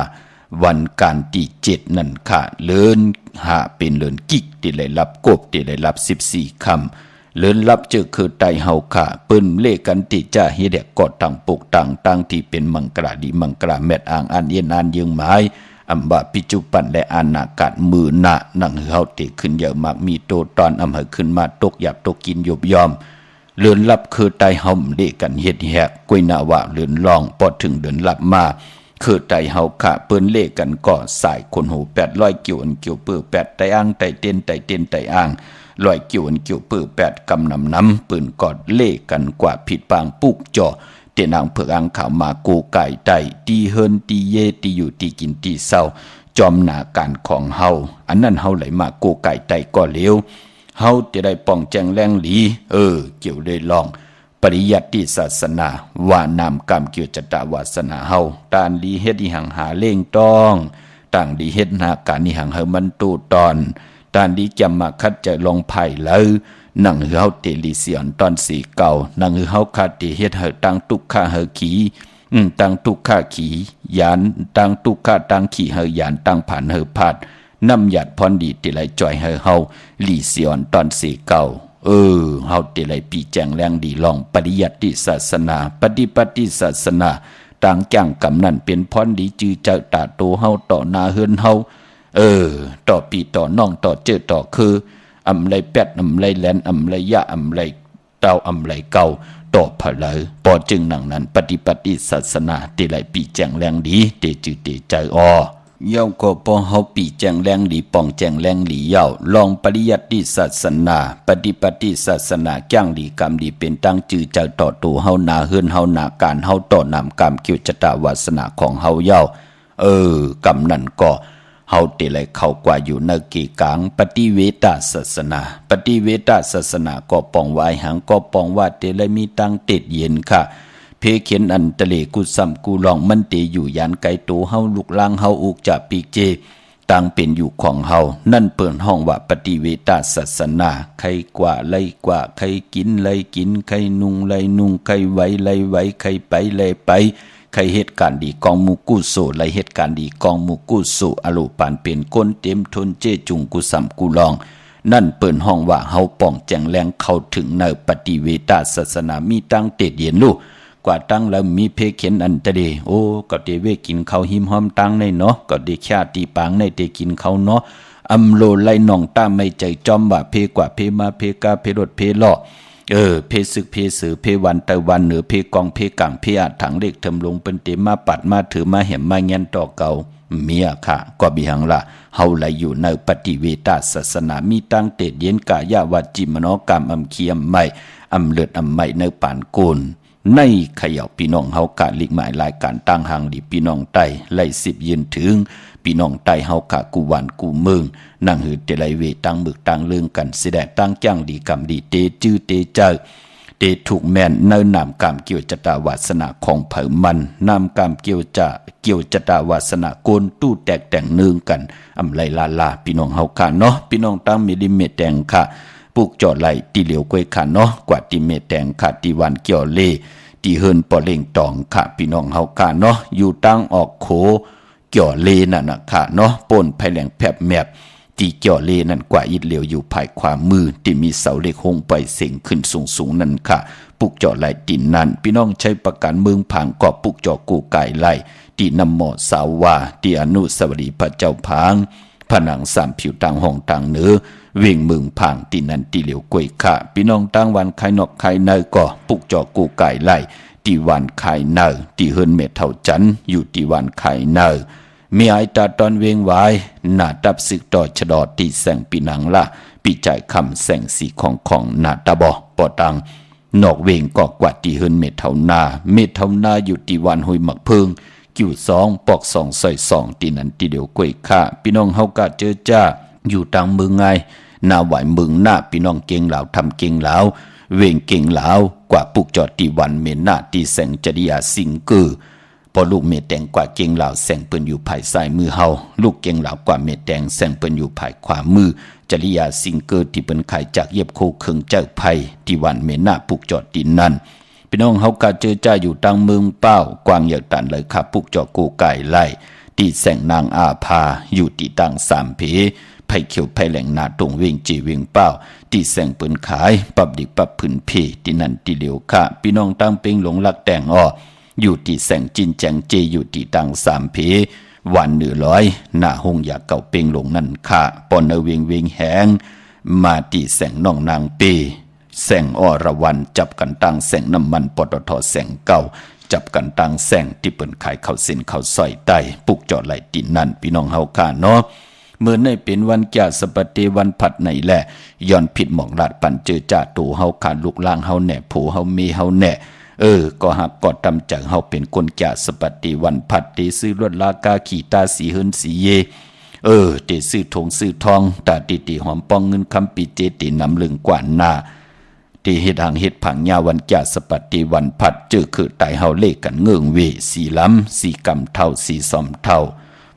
วันการที่7นั่นค่ะเลินหาเป็นเลินกิกที่ไหลรับกบที่ไหลรับ14คำเลินรับเจอคือไตเฮาค่ะเปิ้นเลกันที่จะเฮ็ดกอดตั้งปกตั้งที่เป็นมังกราดีมังกราแมดอ่างอันเย็นอันยืงหมายอัมบะปิจุปันและอานากาศมือหน้านั่งเฮาเตขึ้นเยอะมากมีโตตอนอำเฮขึ้นมาตกหยับตกกินยบยอมเลือนลับคือไตเฮาเดกันเฮ็ดแหกกวยนาวะเลือนลองพอถึงเดินลับมาคือไตเฮาค่ะเปิ้นเลกันก็สายคนหู800กิ่วอันกิ่วปื้อ8ไตอ่างไตเต้นไตอ่าง100กิ่วอันกิ่วปื้อ8กำน้ำปืนกอดเลกันกว่าผิดปางปุกจ่อเตนางเผือกอ่างขาวมากูไก่ไตตีเฮินตีเยตีอยู่ตีกินตีเศร้าจอมหนาการของเฮาอันนั้นเฮาไหลมากูไก่ไตก็เลวเฮาจะได้ป้องแจงแรงหลีเกี่ยวเลยลองปริยัติศาสนาว่านามกรรมเกี่ยวจตวาสนาเฮาตานลีเฮ็ดอีหังหาเล่งต้องต่างดีเฮ็ดหาการอีหังเฮามันตูตอนตานดีจำมาคัดใจลงไผ่แล้วนั่งเฮาเตลิเสียนตอนสีเก่านั่งเฮาคาเตเฮ็ดเฮาตั้งตุกข้าเฮาขีตั้งตุกข้าขียานตั้งตุกข้าตั้งขี่เฮายานตั้งผ่านเฮาพาดน้ำหยัดพรดีติไหลจ่อยเฮาลีเสียนตอนสีเก่าเฮาติไหลปีแจงแรงดีลองปริยัติศาสนาปฏิศาสนาต่างจ้างกำนั่นเป็นพรดีจือเจ้าตาโตเฮาต่อนาเฮือนเฮาต่อปีต่อน้องต่อเจอต่อคืออำไรแปดอำไรแลนอำไรยะอำไร เต้าอำไหลเก่าต่อผะเลยปอจึงหนังนั้นปฏิศาสนาเตไหลปีแจงแรงดีเตจือเตใจเย้าก็ปองเฮาปีแจงแรงหลีป่องแจงแรงหลีเย้าลองปริยัติศาสนาปฏิศาสนาจ้างหลีกรรมหลีเป็นตั้งจือใจต่อตัวเฮานาเฮือนเฮานาการเฮาต่อนำกรรมเกี่ยวชะตาวาสนาของเฮาเย้ากรรมนั้นก็เฮาเตไหลเข้ากว่าอยู่ในกีกลางปฏิเวทศาสนาปฏิเวทศาสนาก็ปองวายหังก็ปองว่าเตไหลมีตั้งเต็ดเย็นค่ะเพเขียนอันตะเลกุซัมกูลองมันเตอยู่ยานไกโตเฮาลุกลางเฮาอุกจะปีเจต่างเป็นอยู่ของเฮานั่นเปิ่นห้องว่าปฏิเวทศาสนาใครกว่าไลกว่าใครกินไลกินใครนุ่งไลนุ่งใครไหวไลไหวใครไปไลไปใครเหตุการณ์ดีกองมูกุโสไลเหตุการณ์ดีกองมูกุโสอโลปานเป็นก้นเต็มทนเจจุงกุซัมกูลองนั่นเปิ่นห้องว่าเฮาป้องแจงแรงเข้าถึงในปฏิเวทศาสนามีตั้งเตดเย็นลูกกว่าตั้งแล้วมีเพเขียนอันตะเดโอ้ก็เดเวกินข้าวหิมหอมตั้งในเนาะก็เดชาตีปางในเดกินข้าวเนาะอำโลไลน้องตาไม่ใจจอมว่าเพกว่าเพมาเพกาเพรถเพล่อเพศึกเพสือเพวันตะวันเหนือเพกองเพกังเพอาถังเล็กเทิมลงเป็นเตมาปัดมาถือมาแหมมาเงี้ยนต่อเก่าเมียค่ะก็บิหังละเฮาไหลอยู่ในปฏิเวทศาสนามีตั้งเตดเย็นกายาวาจิมโนกรรมอำเคียมไม่อำเลือดอำไม่ในปานโกนในขย่าพี่น้องเฮากะลิกหมายรายการตั้งหางดีพี่น้องไตไล่10ยืนถึงพี่น้องไตเฮากะกูวันกูเมืองนั่งหือเตไลเวตั้งมึกตั้งเรื่องกันสิได้ตั้งจ้างดีกรรมดีเตจื้อเตเจอเตถูกแม่นเนินนำกรรมเกี่ยวจตาวาสนาของเผอมันนำกรรมเกี่ยวจตาวาสนาโกนตู้แตกแต่งเนืองกันอำไลลาพี่น้องเฮากะเนาะพี่น้องตั้งมีดิเมตแดงค่ะปุกจอดไหลตีเหลียวกวยค่ะเนาะกว่าติเมตแดงค่ะตีวันเกี่ยวเลตีเฮินปอเล่งตองค่ะพี่น้องเฮาค่ะเนาะอยู่ตั้งออกโขเกี่ยวเลนั่นน่ะค่ะเนาะป่นภายแหลงแผบแมบตีเกี่ยวเลนั่นกว่าอิดเหลียวอยู่ภายขวามือที่มีเสาเหล็กหงไปเสียงขึ้นสูงนั่นค่ะปุกจอไหลตินนั่นพี่น้องใช้ประกันเมืองผังก็ปุกจอกูไก่ไหลตีนำหมอสาวาตีอนุสาวรีย์พระเจ้าผางผนังสามผิวต่างห้องต่างเหนือเวียงเมืองผังตีนันตีเหลียวกวยค่ะพี่น้องตั้งวันไข่นอกไข่เนยก็ปุกจอกูไก่ไหลตีวันไข่เนยตีเฮินเมทเท่าจันอยู่ตีวันไข่เนยมีไอตาตอนเวงไว้หน้าตับสึกต่อชดอตีแสงปีนังละปีจ่ายคำแสงสีของหน้าตาบอปอตังนอกเวงก็กว่าตีเฮินเมทเท่านาอยู่ตีวันหุยหมักเพิงกิ่ว2ปอก2ใส่2ตีนันตีเดียวกวยค่ะพี่น้องเฮากะเจอจ้าอยู่ต่างเมืองไงหน้าไหวเมืองหน้าพี่น้องเก่งเหล่าทำเก่งเหล่าเวงเก่งเหล่ากว่าปุกจอดตีวันเมนหน้าตีแสงจริยาสิงเกอพอลูกเมแดงกว่าเก่งเหล่าแสงเปิ้นอยู่ภายซ้ายมือเฮาลูกเก่งเหล่ากว่าเมแดงแสงเปิ้นอยู่ภายขวามือจริยาสิงเกอที่เปิ้นขายจากเย็บโคเคิงเจ้าไผตีวันเมนหน้าปุกจอดตีนั่นพี่น้องเฮากะเจอจ้าอยู่ต่างเมืองเป้ากวางเหยียดตันเลยค่ะปุกจอกูไก่ไล่ตีแสงนางอาภาอยู่ตีตั้ง3 เพไผ่เขียวไผ่แหลงนาตรงเวงจีเวงเป้าตีแสงเปิ้นขายปับดิปับผืนเพตีนันตีเหลียวค่ะพี่น้องตั้งเป็งหลงลักแต่งอยู่ตีแสงจินแจงเจอยู่ตีตั้ง3 เพวันเหนือร้อยหน้าหงอยากเก่าเป็งหลงนั่นค่ะปอนเวงแหงมาตีแสงน้องนางเปแสงอรวันจับกันตั้งแสงน้ำมันปตทแสงเก่าจับกันตั้งแสงที่เปิ้นขายข้าวเส้นข้าวซอยใต้ปุกจอดไหลตีนั่นพี่น้องเฮาค่ะเนาะเมื่อในเป็นวันแก่สปฏิวันผัดไหนแหละย้อนผิดหมองลาดปันเจอจ่าตูเฮาขาดลูกล่างเฮาแหน่ผูเฮามีเฮาแหน่ก็หักกอดตำจากเฮาเป็นคนแก่สปฏิวันผัดตีซื้อลวดลากาขี่ตาสีเฮินสีเยตีซื้อถงซื้อทองตาตีหอมปองเงินคำปีเจตีนำลึงกว่าหน้าตีเฮ็ดหางเฮ็ดผังยาวันแก่สปฏิวันผัดเจอคือตายเฮาเลขกันเงื่องเวสีล้ำสีกำเท่าสีสอมเท่า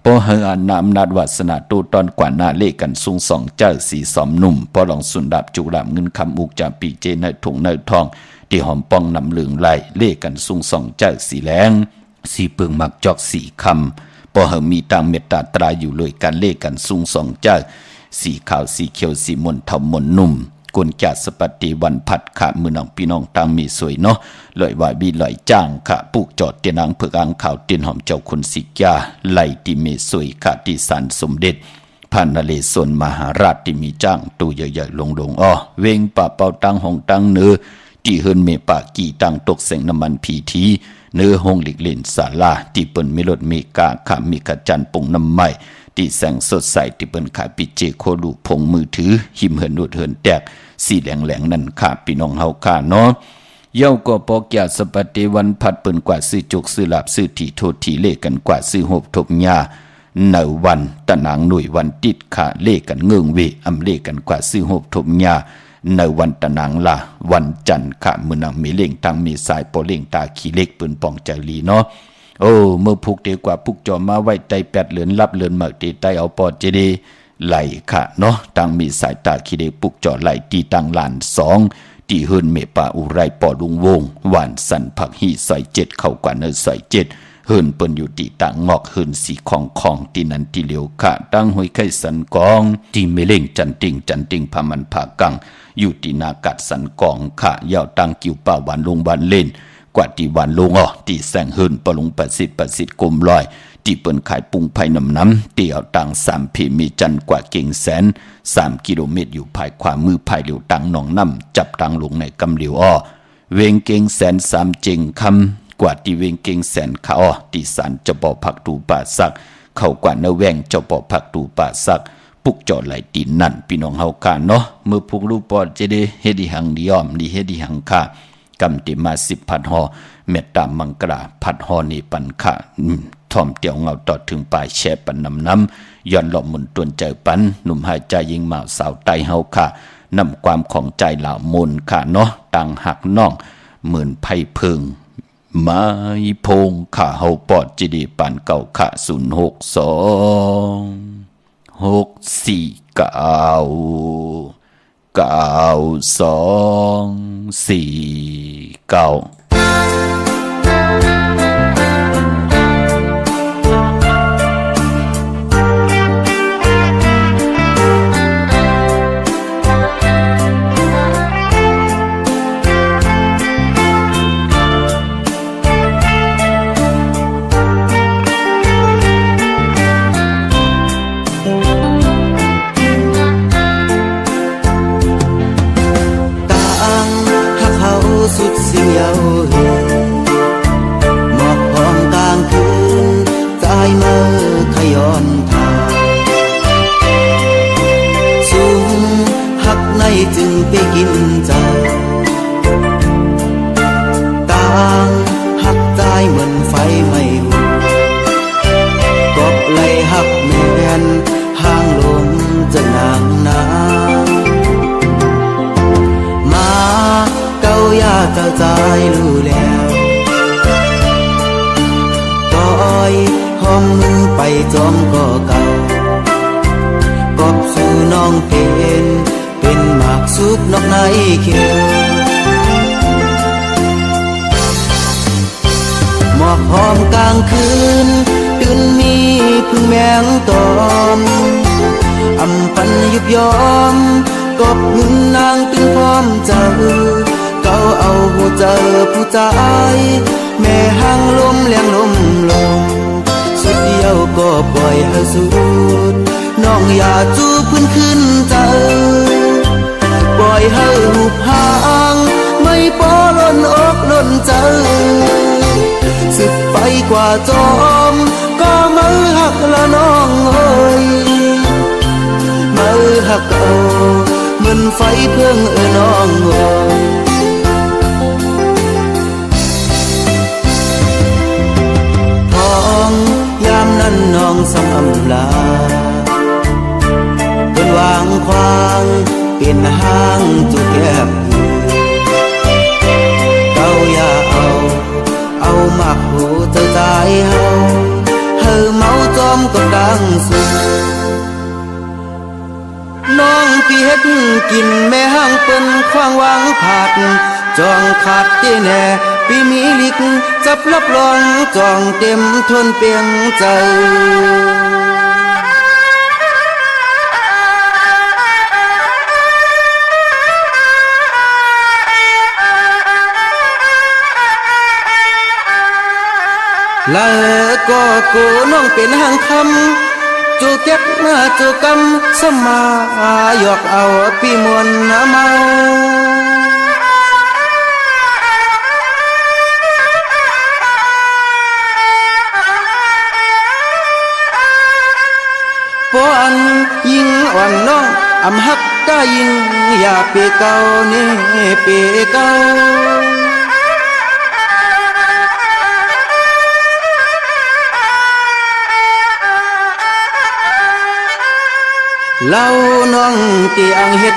พอเฮออันนำนาดวัสนาตูตอนกว่าหน้าเลขกันสูง2เจ้าสีสอมหนุ่มพอลองสุนดับจุกดับเงินคำอุกจากปีเจในถุงในทองที่หอมปองนำเหลืองไหลเลขกันสูง2เจ้าสีแรงสีเปิงมักจอกสีคำพอเฮอมีตางเมตตาตราอยู่เลยกันเลขกันสูง2เจ้าสีขาวสีเขียวสีมนเทามนนุ่มกวนจัดสปฏิวันผัดขามือน้องพี่น้องต่างมีสวยเนาะลอยว่าบีลอยจ้างค่ะปุกจอดเตียนางเผือกอ่างข่าวเตียนหอมเจ้าคุณสิกาไหลที่เมสวยค่ะที่สันสมเด็จพันนเลศมหาราชที่มีจ้างตู้ใหญ่ๆลงเวงป่าเป่าตังหงตังเนื้อ ที่เฮินเมปากีตั้งตกแสงน้ำมันพีทีเนื้อห้องหลีกเล่นศาลาที่เปิ้นมีรถเมกาขามีกระจันปงน้ำไม้ที่แสงสดใสที่เปิ้นขายปิเจโคลูพงมือถือหิมเหินดูดเหินแตกสีแหลงๆนั่นค่ะพี่น้องเฮาค่ะเนาะเย้าก็ปอกยาสปฏิวันพัดเปิ้นกว่าซื้อจุกซื้อลาบซื้อที่โทษที่เลกันกว่าซื้อหบทบยาในวันตะนางหน่วยวันติดค่ะเลกันเงืองเวอำเลกันกว่าซื้อหบทบยาในวันตะนางละวันจันทร์ค่ะมื้อนางมีเล่งทางมีสายปอเล่งตาขี้เล็กปืนปองใจลีเนาะโอ้เมื่อพุกเดียวกว่าพุกจอมาไว้ใจแปดเหลือนรับเหลือนหมักตีไตเอาปอดเจดีไหลค่ะเนาะตังมีสายตาขี้เล็กปุกจอไหลตีตังลาน2ที่เฮินเมปาอุไรปอลุงวงหวานสันผักหีใส่7เข้ากว่าเนใส่7เฮินเปิ้นอยู่ตีต่างงอกเฮินสีของที่นั้นที่เหลียวค่ะตั้งห้วยไข่สันกองที่เมเล่งจันติงพามันผากังอยู่ที่นากัดสันกองค่ะยาวตั้งกิ่วป่าหวานลงหวานเล่นกว่าที่หวานลงที่แสงเฮินปะลุงประสิทธิ์กลมลอยที่เปิ้นขายปุงไผ่น้ำที่เอาตัง3เพมีจันกว่าเก่งแสน3กิโลเมตรอยู่ภายขวามือภายเหลียวตังหนองน้ำจับตังลงในกำเหลียวเวงเก่งแสน3เจงคำกว่าที่เวงเก่งแสนขาที่สารจะบ่อผักตูป่าซักเข้ากว่าเนแวงเจ้าบ่อผักตูป่าซักปุกจอไหลตีนนั่นพี่น้องเฮาค่ะเนาะเมื่อพุกรูปอดจะได้เฮ็ดดิหังดิยอมดิเฮ็ดดิหังค่ะกำติมา10พัดหอเมตตามังกราพัดหอนี่ปันค่ะท่อมเตียวเงาต่อถึงปลายแช่ปันน้ำย้อนหลอมมุนตวนใจปันหนุ่มหายใจยิงหมาสาวไตเฮาค่ะนำความของใจเหล่ามนค่ะเนาะต่างหักน้องเหมือนไผ่เพิงไม้พงค่ะเฮาปอดจีดีปันเก่าค่ะ06496499249สุดเสียวหมอกพองกลางคืนใจเมื่อขย้อนทางสูงหักในจึงไปกินใจต่างหักใจเหมือนไฟไม่หูกบไหลหักแม่นห่างลมจะนางนาอย่าเจ้าใจรู้แล้วต่อยห้องมือไปจอมก็เก่ากอบสู่น้องเป็นหมากสุกนอกในเขียวหมอกหอมกลางคืนตื่นมีพึ่งแมงตอมอำปันยุบยอมกอบหึงนางตื่นพร้อมเจ้าเขาเอาผู้เจอผู้ใจแม่หางลมเลี้ยงลมสุดเดียวก็ปล่อยให้สุดน้องอย่าจูบพื้นขึ้นเจอปล่อยให้หุบหางไม่ปอล้นอกล้นเจอสึกไปกว่าจอมก็มือหักละน้องเอ้ยมือหักเอาเหมือนไฟเพิ่งน้องเอ้ยยามนั้นน้องสำอำลาเป็นวางควางเป็นห้างจุดแยบเก้าอย่าเอามากหูเจ้าใจเฮาเมาจอมก็ดังสุดน้องพี่เฮ็ดกินแม่ห้างเป็นควางวางผาดจองขาดที่แน่พี่มีลิกจับรับรองจองเต็มทนเปียงใจแล้วก็กูน้องเป็นหางคำจูเก็บมาจูกำสมาหยอกเอาพี่มวลเมา อ่อนน้องอำฮักก็ยิ่งอย่าเปเก่านี่เปเก่าเล่าน้องตีอังเฮ็ด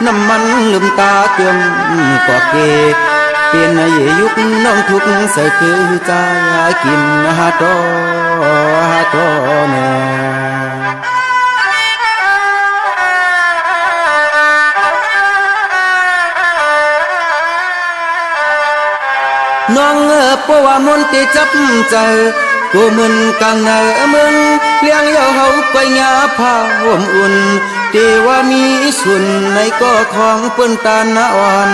น้ำมันลืมตาเติมกว่าเกเปลี่ยนในยุคน้องทุกใส่คือใจกินหาตอแน่น้องเพราะว่ามนติจับใจกูมึนกังเนอมึงเลี้ยงเยาเฮาไปหยาผ้าห่มอุ่นเทว่ามีสุนในก็ของเปิ้นตาหน้าอ่อน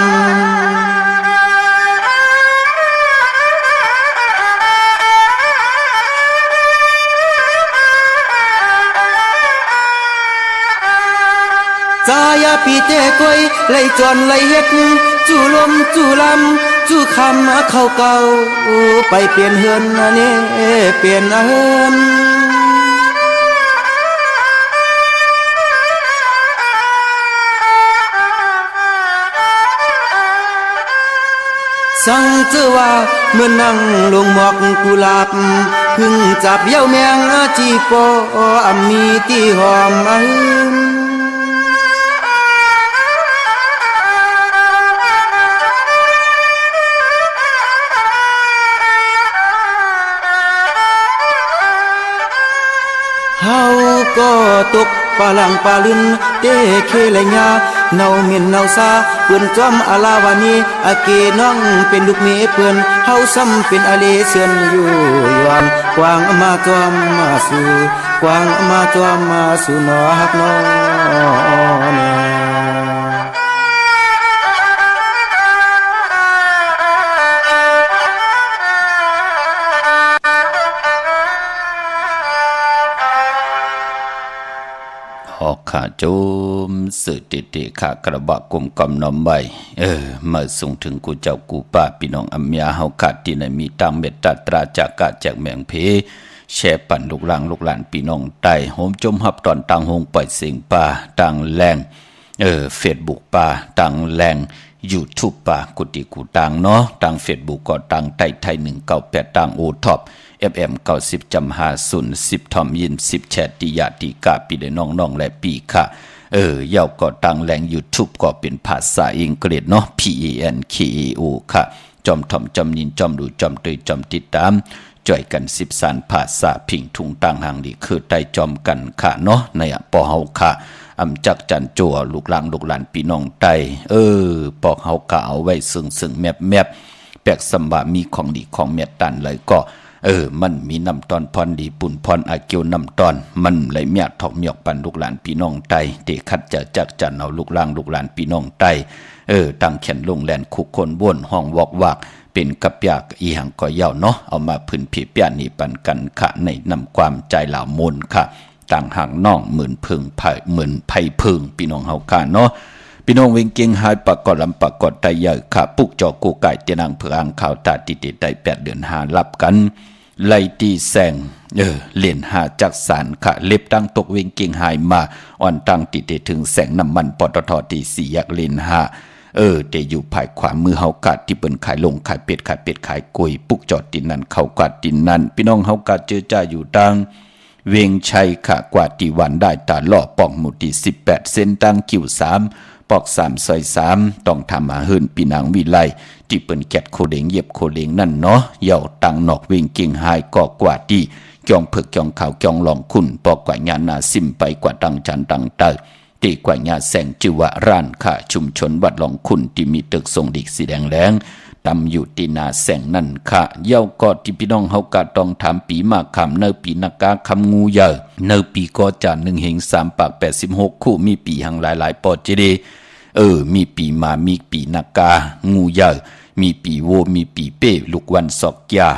จายาปีเจ้กวยไล่จอนไล่เฮ็ดจู่ลมจู่ลำจู่คำเข้าเก่าไปเปลี่ยนเฮือนนี่เปลี่ยนเฮือนสั่งเจอว่าเมื่อนั่งลงหมอกกุหลาบพึ่งจับเย้าแมงจีปอมีที่หอมเฮาก็ตกปาลังปาลินเตเคเลยญาเนาเมียนเนาซาเปื้อนจอมอาลาวานีอาเกน้องเป็นลูกเมียเปื้อนเฮาซ้ำเป็นอาเลเสือนอยู่ยอนกวางมาจอมมาสู่กวางมาจอมมาสู่นอฮักนอแน่ออกขาโจมสื่อติขากระบะกลมกำนอมใบมาส่งถึงกูเจ้ากูป้าพี่น้องอัมยาเฮาขาดที่ไหนมีตังเม็ดตราจากกะแจกแมงเพแช่ปั่นลูกหลานพี่น้องใต้โหมจมหับตอนตังหงปล่อยเสียงป่าตังแรงเฟซบุ๊กป่าตังแรงYouTube ป่ากุฏิกูตังเนาะตังเฟซบุ๊กก็ตังไทย198ตังโอท็อปFM 90.50 10ทอมยิน10แชทติยาติกาปีได้น้องๆและปีค่ะเย่าก็ตั้งแหล่ง YouTube ก็เป็นภาษาอังกฤษเนาะ PANKAO ค่ะจอมทอมจอมยินจอมดูจอมเตยจอมติดตามจ่อยกัน10สารภาษาพิงทุงต่างหางดีคือไตจอมกันค่ะเนาะในปอเฮาค่ะอำจักจันจัวลูกหลานพี่น้องไตปอกเฮาก็เอาไว้ซึ่งแมบแปลกสมบามีของดีของเม็ดตันเลยก็มันมีน้ำตอนพรดีปุ่นพรอาเกียวน้ำตอนมันเลยเมียถอกเมียกปันลูกหลานพี่น้องไตเตคัดจะจักจันเอาลูกหลานพี่น้องไตตั้งแขนลงแลนคุกคนบ้วนห้องวอกวากเป็นกับยากอีหังก็เย่าเนาะเอามาพื้นเพียเปียนี่ปันกันค่ะในนำความใจเหล่ามนค่ะต่างห่างน้องเหมือนพึงไผ่เหมือนไผ่พึงพี่น้องเฮาค่ะเนาะพี่น้องเวงเกียงหายปากกอดลำปากกอดไตใหญ่ค่ะปุกจอกูไก่เตนังเผืองข่าวตาติได้8 เดือน5รับกันไล่ตีแสงเล่นหาจักสารค่ะเล็บตั้งตกเวงเกียงหายมาอ่อนตั้งติดถึงแสงน้ำมันปตทที่4แยกเล่นหาแต่อยู่ภายขวามือเฮากาดที่เปิ้นขายลงขายเป็ดขายกุยปุกจอดตินนั้นเข้ากาดตินนั้นพี่น้องเฮากาดเจอจ้าอยู่ตังเวงชัยค่ะกว่าที่วันได้ตาล่อปองหมู่ที่18เส้นตั้งคิว3ปอก3ซอย3ต้องทำมาหื้นปีนางวิไลที่เปิ้นแกดโคเดงเย็บโคเดงนั่นเนาะเหย่าตังนอกเวงเก่งหายก็กว่าที่จองเผือกจองขาวจองหลองคุณปอกกว่าญานาซิมไปกว่าตังจันตังเตตีกว่าญาแสงจิวะร้านค่ะชุมชนวัดหลองคุณที่มีตึกทรงดิกสีแดงแรงตำอยู่ที่นาแสงนั่นค่ะเย้าก็ที่พี่น้องเฮากะต้องถามปีมาคำเนปีนากาคำงูเยอะเนปีก็จาน1 เฮง3 ปาก86คู่มีปีหังหลายปอดเจดีมีปีมามีปีนากางูเยอะมีปีโวมีปีเป้ลูกวันศอกยา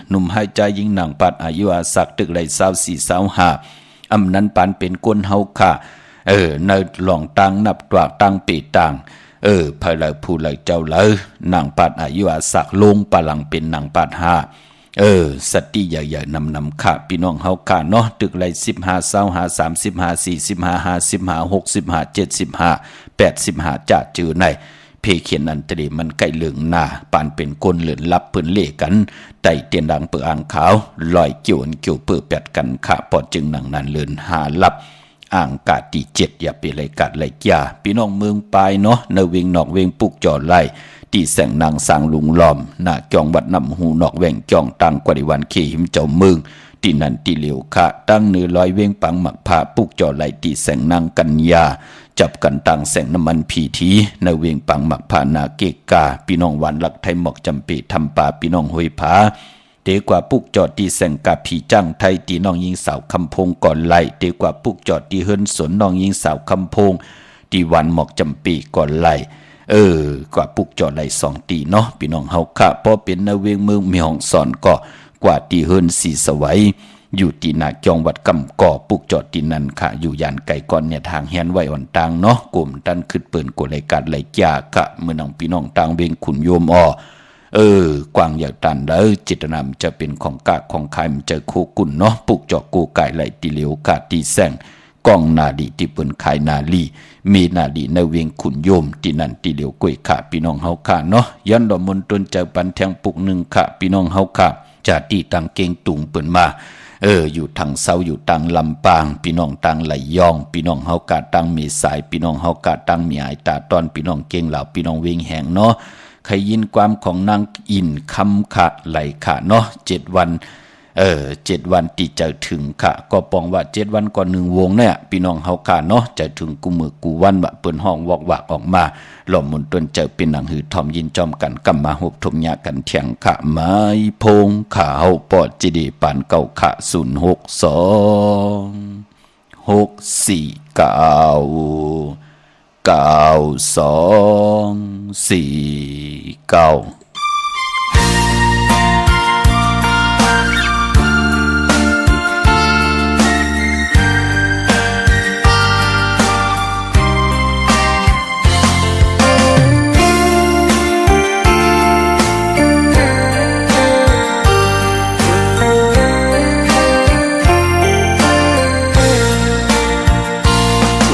หนุ่มหายใจยิงหนังปัดอายุอาศักตึกไหล24-25อำนั้นปานเป็นก้นเฮาค่ะในหลองตังนับตวากตังปีตังภายหลายผู้หลายเจ้าเลยนางปัดอายุอาศักลงปะหลังเป็นนางปัด5 สติใหญ่ๆนำค่ะพี่น้องเฮาค่ะเนาะตึกไหล15 25 35 45 55 65 75 85จะจือในเพเขียนอันตรีมันใกล้เหลืองหน้าปานเป็นคนเหลือนลับเพิ่นเล่กันไต่เตียนดังเปืออ่างขาวลอยเกี่ยวเปื้อแปดกันค่ะพอจึงหนังนั้นเลือนหาลับอ่างกาตี7อย่าไปไหลกัดไหลยาพี่น้องเมืองปลายเนาะในเวงนอกเวงปุกจ่อไล่ตีแสงนางสร้างลุงล้อมหน้าจองวัดนำหูนอกแหว่งจองตังกว่าดิวันขี่หิมเจ้าเมืองตีนันตีเหลียวค่ะตั้งเนื้อลอยเวงปังหมักผ้าปุกจ่อไหลตีแสงนางกัญญาจับกันตังแสงน้ำมันผีทีในเวียงปังหมักผ้านาเกกาพี่น้องหวานหลักไทยหมอกจำปีทำป่าพี่น้องห้วยผาเตกว่าปุกจอดตีแสงกาผีจ้างไทยตีน้องยิงสาวคำพงก่อนไล่เตกว่าปุกจอดตีเฮิรนสนน้องยิงสาวคำพงตีวันหมอกจำปีก่อนไล่กว่าปุกจอดไล่2 ตีเนาะพี่น้องเฮาค่ะพอเป็นในเวียงเมืองมีห้องสอนก็กว่าตีเฮิรนสีสวัยอยู่ตีนาจองวัดกำก่อปุกจอดตีนันค่ะอยู่ยานไก่ก่อนเนี่ยทางแฮนไว้อ่อนตังเนาะกลุ่มตันขึ้นเปิ่นกดรายการไหลยากะเมื่อน้องพี่น้องต่างเวงขุนโยมกวางอย่างตันเด้อจิตนามจะเป็นของกะของใครมันจะคู่กุ่นเนาะปุกจอกูไก่ไหลตีเหลียวกะตีแซงกองนาดีที่เปิ่นขายนาลีมีนาดีในเวียงขุนโยมตีนันตีเหลียวกล้วยค่ะพี่น้องเฮาค่ะเนาะยันดอกมนตนเจอปันแทงปุกหนึ่งค่ะพี่น้องเฮาค่ะจะตีตังเก่งตุงเปิ่นมาอยู่ทางเซาอยู่ทางลำปางพี่น้องทางไหลยองพี่น้องเฮากะทางเมสายพี่น้องเฮากะทางมีอายตาตอนพี่น้องเก่งเหล่าพี่น้องเวงแหงเนาะใครยินความของนางอินคำขะไหลขะเนาะ7 วัน7 วันที่จะถึงค่ะก็ปองว่า7 วันก่อน1 วงเนี่ยพี่น้องเฮากะเนาะจะถึงกูมือกูวันว่าเปิ้นห้องวอกวากออกมาหล่อมมนตนเจอเป็นหนังหือทอมยินจอมกันกำมาหบทมยากันเถียงขะไม้พงขาวปอดจิดีปานเก่าขะ062 649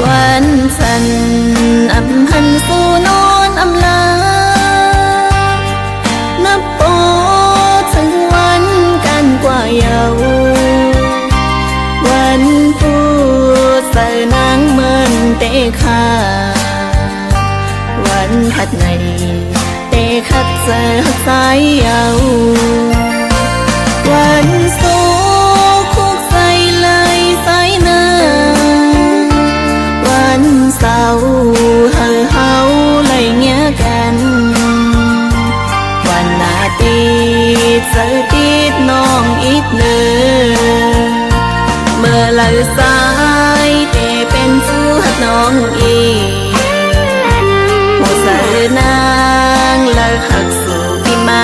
วันสันอำหันสู่นอนอำลานับโปถึงวันกันกว่าเยาวันผู้ใส่นางเมินเตะขาวันหัดในเตะขัดเสือสายเยาวันสู้คุกใส่เลยใส่เนื้อวันเศร้าเฮาเลยเงี้ยกันวันนาตีเจอติดน้องอีกเนื้อเมื่อเลยสายเตเป็นสู้หัดน้องอีหัวใส่นางเลยหักสู่พี่มา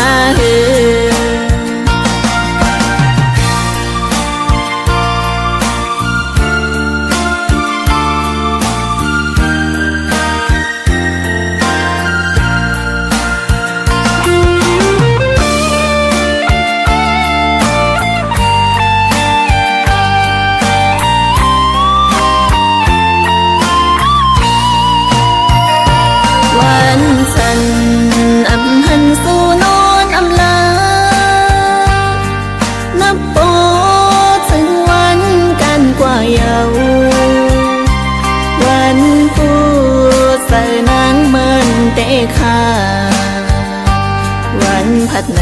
วันผัดใน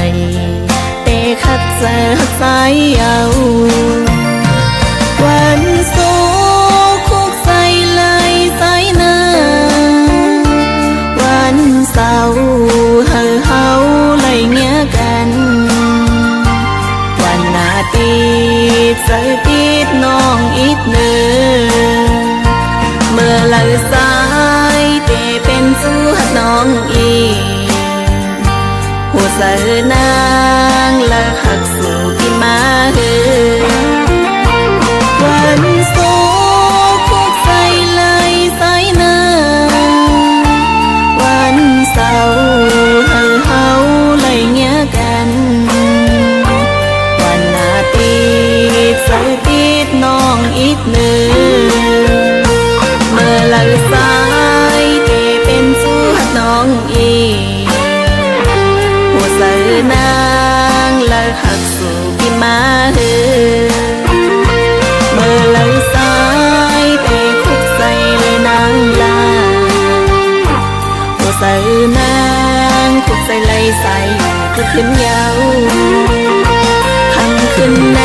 เตะขัดเสือสายเยาวันสู้คุกใส่เลยใส่เนื้อวันเศร้าเฮาเลยเงี้ยกันวันนาตีเจอติดน้องอีกเนื้อเมื่อเลยสายเตะเป็นสู้หัดน้องอีหัวใส่นางและหักสู่พี่มาวันสู้คุกใส่เลยใส่เนื้อวันเศร้าเฮาเลยเงี้ยกัน เสือนางและหักสู่พี่มาเฮือเมื่อเลยสายเตะคุกใส่เลยนางลาเสือนางคุกใส่เลยใส่ก็ขึ้นยาวหันขึ้นใน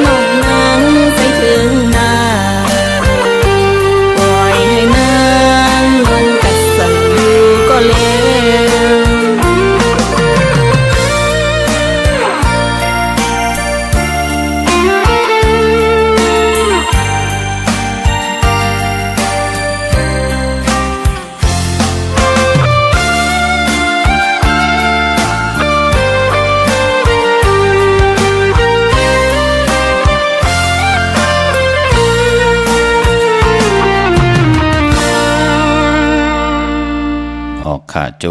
น้องนางใส่ถึงหน้าปล่อยให้นางนอนกัดสั่นอยู่ก็แล้วข้าโจ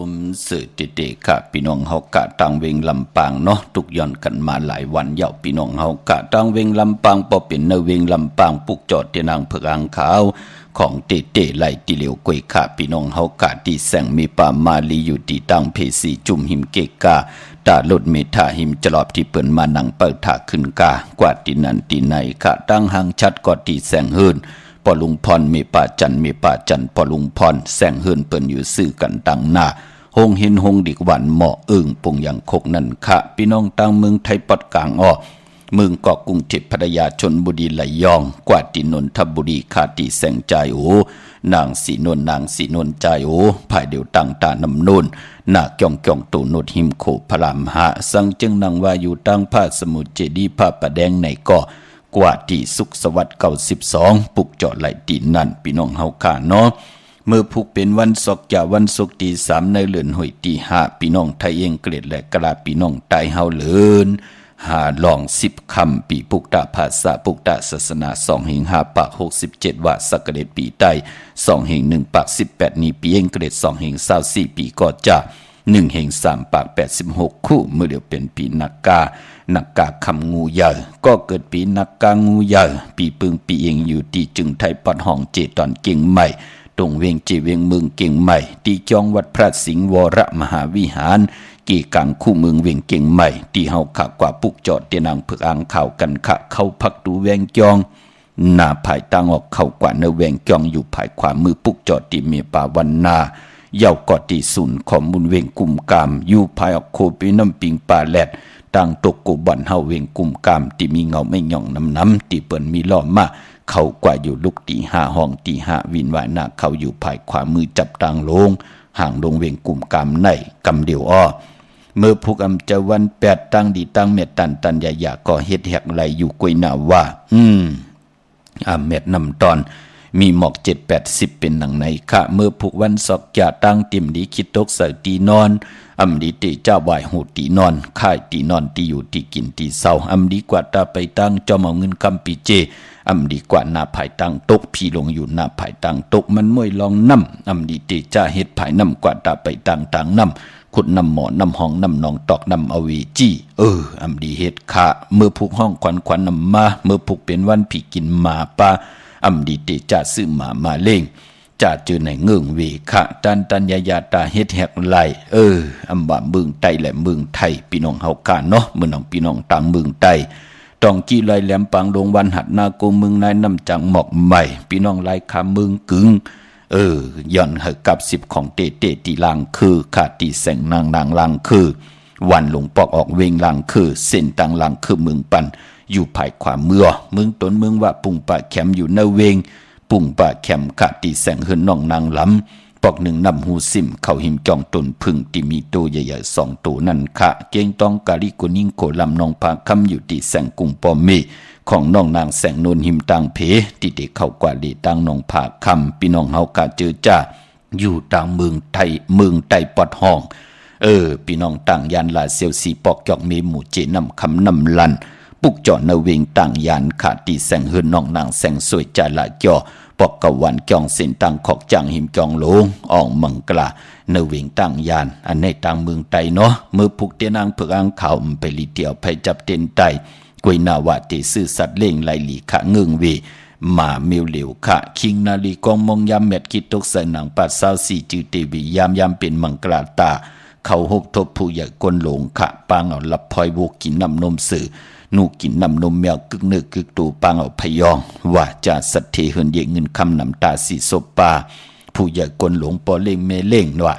มสื่อเด็กๆค่ะพี่น้องเฮากะตังเวงลำปางเนาะทุกย้อนกันมาหลายวันเหย่าพี่น้องเฮากะตังเวงลำปางบ่เป็นเนเวงลำปางปุกจอดที่นางเพิกอังขาวของเตไหลติเหลียวกวยค่ะพี่น้องเฮากะที่แสงมีป่ามาลีอยู่ที่ตังเพสีจุ่มหิมเกกาตาลดเมธาหิมจลอบที่เปิ้นมานั่งเปิดถาขึ้นกากว่าที่นั่นที่ไหนค่ะตั้งหางชัดกว่าที่แสงเฮินปอลุงพรมีป่าจันปอลุงพรแสงเฮินเปิ้นอยู่ซื่อกันตังหน้าหงหินหงดิกหวันเหมาะปุงอย่างคกนั่นค่ะพี่น้องตังเมืองไทยปอดกลางอ้อเมืองเกาะกรุงเทพพัทยาชลบุรีไหลยองกว่าที่นนทบุรีคาติแสงใจโอนางสีนนใจโอภายเดียวตังตานำนูนนาคย่องตูนดหิมโขพระรามหาสังจึงนางว่าอยู่ตั้งผ้าสมุทรเจดีผ้าประแดงในเกาะกว่าที่สุขสวัสดิ์92ปุกเจาะไหลตีนั่นพี่น้องเฮาค่ะเนาะเมื่อผูกเป็นวันศกจากวันศุกร์ที่3ในเดือนหอยที่5พี่น้องไทยเองเกรดและกลาพี่น้องไตเฮาเลินหาลอง10คำปีปุกตะภาษาปุกตะศาสนา2แห่ง5ปาก67ว่าสักเดชปีใต้2แห่ง1ปาก18นี้ปีเองเกรด2แห่ง24ปีก็จะ1แห่ง3ปาก86คู่เมื่อเดียวเป็นปีนักกาคำงูใหญ่ก็เกิดปีนักกางูใหญ่ปีปึงปีเองอยู่ที่จึงไทยปัดห้องเจตอนเก่งใหม่ตรงเวียงเจเวียงเมืองเก่งใหม่ตีจองวัดพระสิงห์วรมหาวิหารกี่กังคู่เมืองเวียงเก่งใหม่ที่เฮาขะกว่าปุกจอดเตียนางเผือกอ่างข่าวกันขะเข้าพักดูแวงจองหน้าภายตั้งออกเข้ากว่าเนแวงจองอยู่ภายขวามือปุกจอดที่เมียป่าวันนาเย่ากอดที่ศูนย์ข้อมูลเวียงกุ่มกามอยู่ภายออกโคปีน้ำปิงป่าแลดต่างตกกูบ่อนเฮาเวียงกุ่มกามที่มีเงาไม่หย่องน้ำที่เปิ้นมีล้อมาเขากว่าอยู่ลุกตี5ห้องตี5วินวายนาเขาอยู่ภายขวามือจับต่างลงห่างลงเวียงกุ่มกามในกำเดียวอ้อเมื่อพุกอำจะวัน8ตั้งดีตั้งเม็ดตันยาก็เฮ็ดแหกไหลอยู่กวยหน้าว่าเม็ดนำตอนมีหมอก7-80เป็นหนังในค่ะเมื่อพุกวันศกจะตั้งติ่มดีคิดตกใส่ตีนอนดีเตเจ้าไหวหูตีนอนค่ายตีนอนตีอยู่ตีกินตีเศร้าดีกว่าตาไปตั้งจอมเอาเงินคำปีเจดีกว่าหน้าภายตั้งตกพี่ลงอยู่หน้าภายตั้งตกมันมวยลองน้ำดีเตจ้าเฮ็ดภายน้ำกว่าตาไปตั้งต่างน้ำขุดน้ำหมอน้ำห้องน้ำนองตอกน้ำอวีจี้ดีเฮ็ดค่ะเมื่อผูกห้องควันน้ำมาเมื่อผูกเป็นวันผีกินหมาป่าดีเตจ้าซื้อหมาเล่งจ่าเจอในเงื่องเวค่ะตันยาตาเฮ็ดแหกไหลว่าเมืองไตและเมืองไทยพี่น้องเฮาค่ะเนาะเมื่อน้องพี่น้องต่างเมืองไตต้องกี้ลอยแหลมปังดงวันหัดนาโกเมืองนายน้ำจังหมอกใหม่พี่น้องลายคาเมืองกึ่งย่อนเหกับ10ของเตตีลางคือขาตีแสงนางลางคือวันหลงปอกออกเวงลางคือเส้นต่างลางคือเมืองปันอยู่ภายขวาเมืองต้นเมืองว่าปุ่งป่าแคมอยู่ในเวงปุ่งป่าแคมขาตีแสงเฮินน้องนางล้ำปอกหนึ่งนำหูซิมเขาหิมจองตนพึ่งที่มีโตใหญ่ๆ2ตัวนั่นค่ะเกียงต้องกาลิกุนิ่งโคลำนองพาคำอยู่ที่แสงกุงปอมเมของน้องนางแสงนนหิมตังเพที่เด็กเข้ากว่าลีตังน้องผาคำพี่น้องเฮากาเจอจ้าอยู่ต่างเมืองไทยเมืองไตปอดห้องพี่น้องต่างยานลาเซียวสีปอกจอกเมหมู่เจนำคำนำลันปุกจอดนาเวงต่างยานขาดตีแสงเฮินน้องนางแสงสวยจาละจอปอกกะวันจองเส้นต่างขอกจางหิมจองลงอ่องมังกลานาเวงต่างยานอันในต่างเมืองไตเนาะเมื่อปุกเตนางเผือกอ่างเขาไปลีเตียวไปจับเต็นไตกวยนาวาเตซื่อสัตว์เล่งไหลหลีขะเงืองเวมาเมียวเหลียวขะคิงนาลีกองมองยามเม็ดคิดตกใส่หนังปัดเศร้าสี่จือเตวียามเป็นมังกลาตา เขาหบทบผู้ใหญ่กวนหลงขะปางเอาลับพลอยโวกินน้ำนมสื่อนูกินน้ำนมแมวกึกเนื้อกึกตูปางเอาพยองว่าจะสัตเทเหินเยเงินคำน้ำตาสีศพปาผู้ใหญ่กวนหลงปอเล่งเมเล่งว่า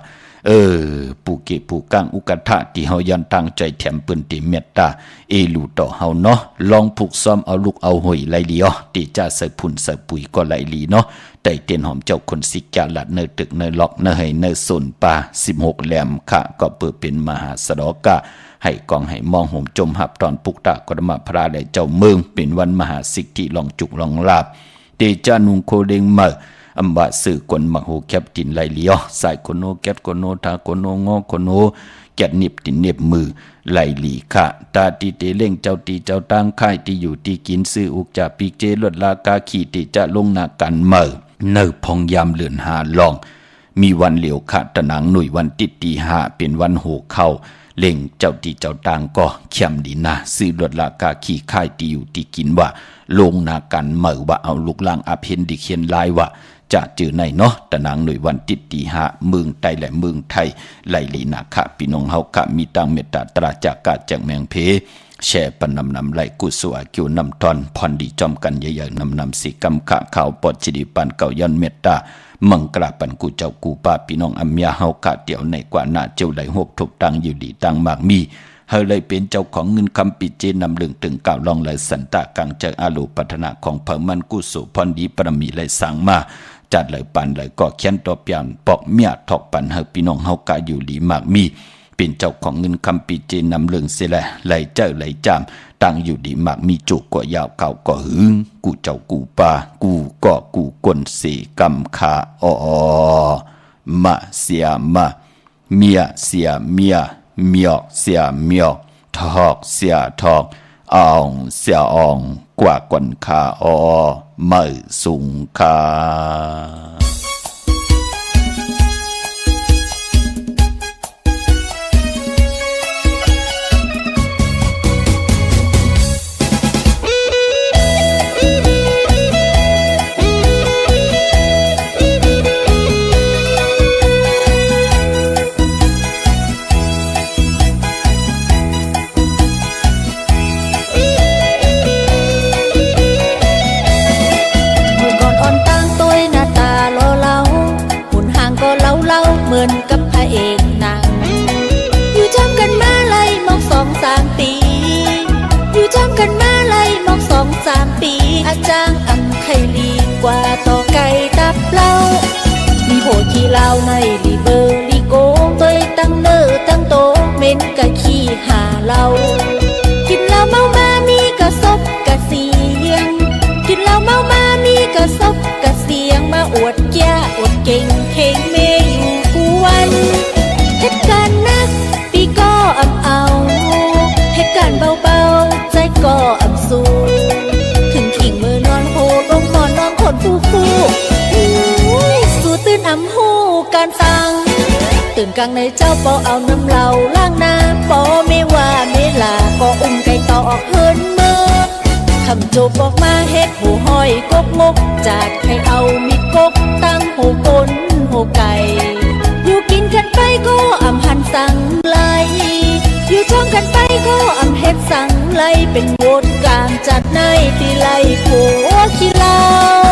ปูเกปูกังอุกทะที่เฮายันตั้งใจแถมปืนติเมตตาเอลูต่อเฮาเนาะลองผูกซ้อมเอาลูกเอาหอยไหลเลียวติจะใส่พุ่นใส่ปุ๋ยก็ไหลลีเนาะแต่เตียนหอมเจ้าคนสิกาลัดเนตึกเนล็อกเนให้เนสนปา16แหลมค่ะก็เปิดเป็นมหาสดอกะให้กองให้มองห่มจมหับตอนปุกตะกรมาพระได้เจ้าเมืองเป็นวันมหาสิกที่ลองจุกลองลาบเตจานุงโคเดงเมออัมบะสื่อกวนมโหแคบตินไหลเลียวสายคนโนแกดคนโนทาคนโนงอคนโนแกดนิบตินเน็บมือไหลหลีค่ะตาตีเตเล่งเจ้าตีเจ้าตั้งค่ายที่อยู่ที่กินซื้ออุกจาปีเจลดลากาขี่ติจะลงนากันเมอเนอพองยามเลือนหาลองมีวันเหลียวค่ะตะหนังหนุ่ยวันติดตีหาเป็นวันโหเข้าเล่งเจ้าตีเจ้าต่างก็เข้มดีนะซื้อลดลากาขี่ค่ายที่อยู่ที่กินว่าลงนากันเมอว่าเอาลูกล่างอาเพนดิเขียนลายว่าจะจือในเนาะตะนางหน่วยวันติดตีหาเมืองไทยและเมืองไทยไหลลีนาคะพี่น้องเฮากะมีตังเมตตาตราจากกาจากแมงเพแช่ปนนำไหลกุศลกิวนำตอนพรดีจอมกันใหญ่ๆนำสีกำขะข่าวปอดจิดีปันเก่ายันเมตตามังกราปันกูเจ้ากูป้าพี่น้องอัมยาเฮากะเตียวในกว่าหน้าเจ้าไหลหบทบตังอยู่ดีตังมากมีเฮาเลยเป็นเจ้าของเงินคำปิเจนำเรื่องตึงกล่าวลองเลยสันตะกังจากอาลูปัฒนาของเผ่ามันกุศลพรดีปรมีเลยสั่งมาจัดเลยปันเลยก็เขียนตัวเปลี่ยนปอกเมียถอกปันเฮาพี่น้องเฮากะอยู่ดีมากมีเป็นเจ้าของเงินคำปีเจนำเรื่องเสียแหละไหลเจ้าไหลจามตั้งอยู่ดีมากมีจุกก็ยาวเก่าก็หึงกูเจ้ากูปากูก็กูกนเสกำขามาเสียมาเมียเสียเมียเมียเสียเมียทอกเสียทอกอ่องเสียอ่องกว่ากวนขาไม่สูงคาเหมือนกับพระเอกหนังอยู่จำกันมาเลยมอง2-3 ปีอยู่จำกันมาเลยมอง2-3 ปีอาจารย์อังไคลีกว่าต่อไก่ตับเล่ามีโผขี้เล่าในลีเบอร์ลีโกตัวตั้งเนอตั้งโตเม้นกะขี้หาเล่ากินเหล้าเมามามีกระซบกระเสียงกินเหล้าเมามามีกระซบกระเสียงมาอวดแย่อวดเก่งเพลงเมอยู่วันเหตุการณ์นักปีก็อำเอาเหตุการณ์เบาๆใจก็อำสูถึงขิงมือนอนโหลงนอนนอนคนฟูสู่ตื่นอำหูการสั่งตื่นกลางในเจ้าปอเอาน้ำเหล่าล้างน้ำปอไม่ว่าไม่ลาก็อุ้มไก่ต่อออกเฮินเมื่อทำโจบออกมาเฮ็ดหูห้อยกกงกจากให้เอามีดกกตั้งหูกลหูไก่อยู่กินกันไปก็อำหันสั่งไลอยู่จ้องกันไปก็อำเฮ็ดสั่งไลเป็นโวดกลางจัดในตีไลผัวขี้เหล้า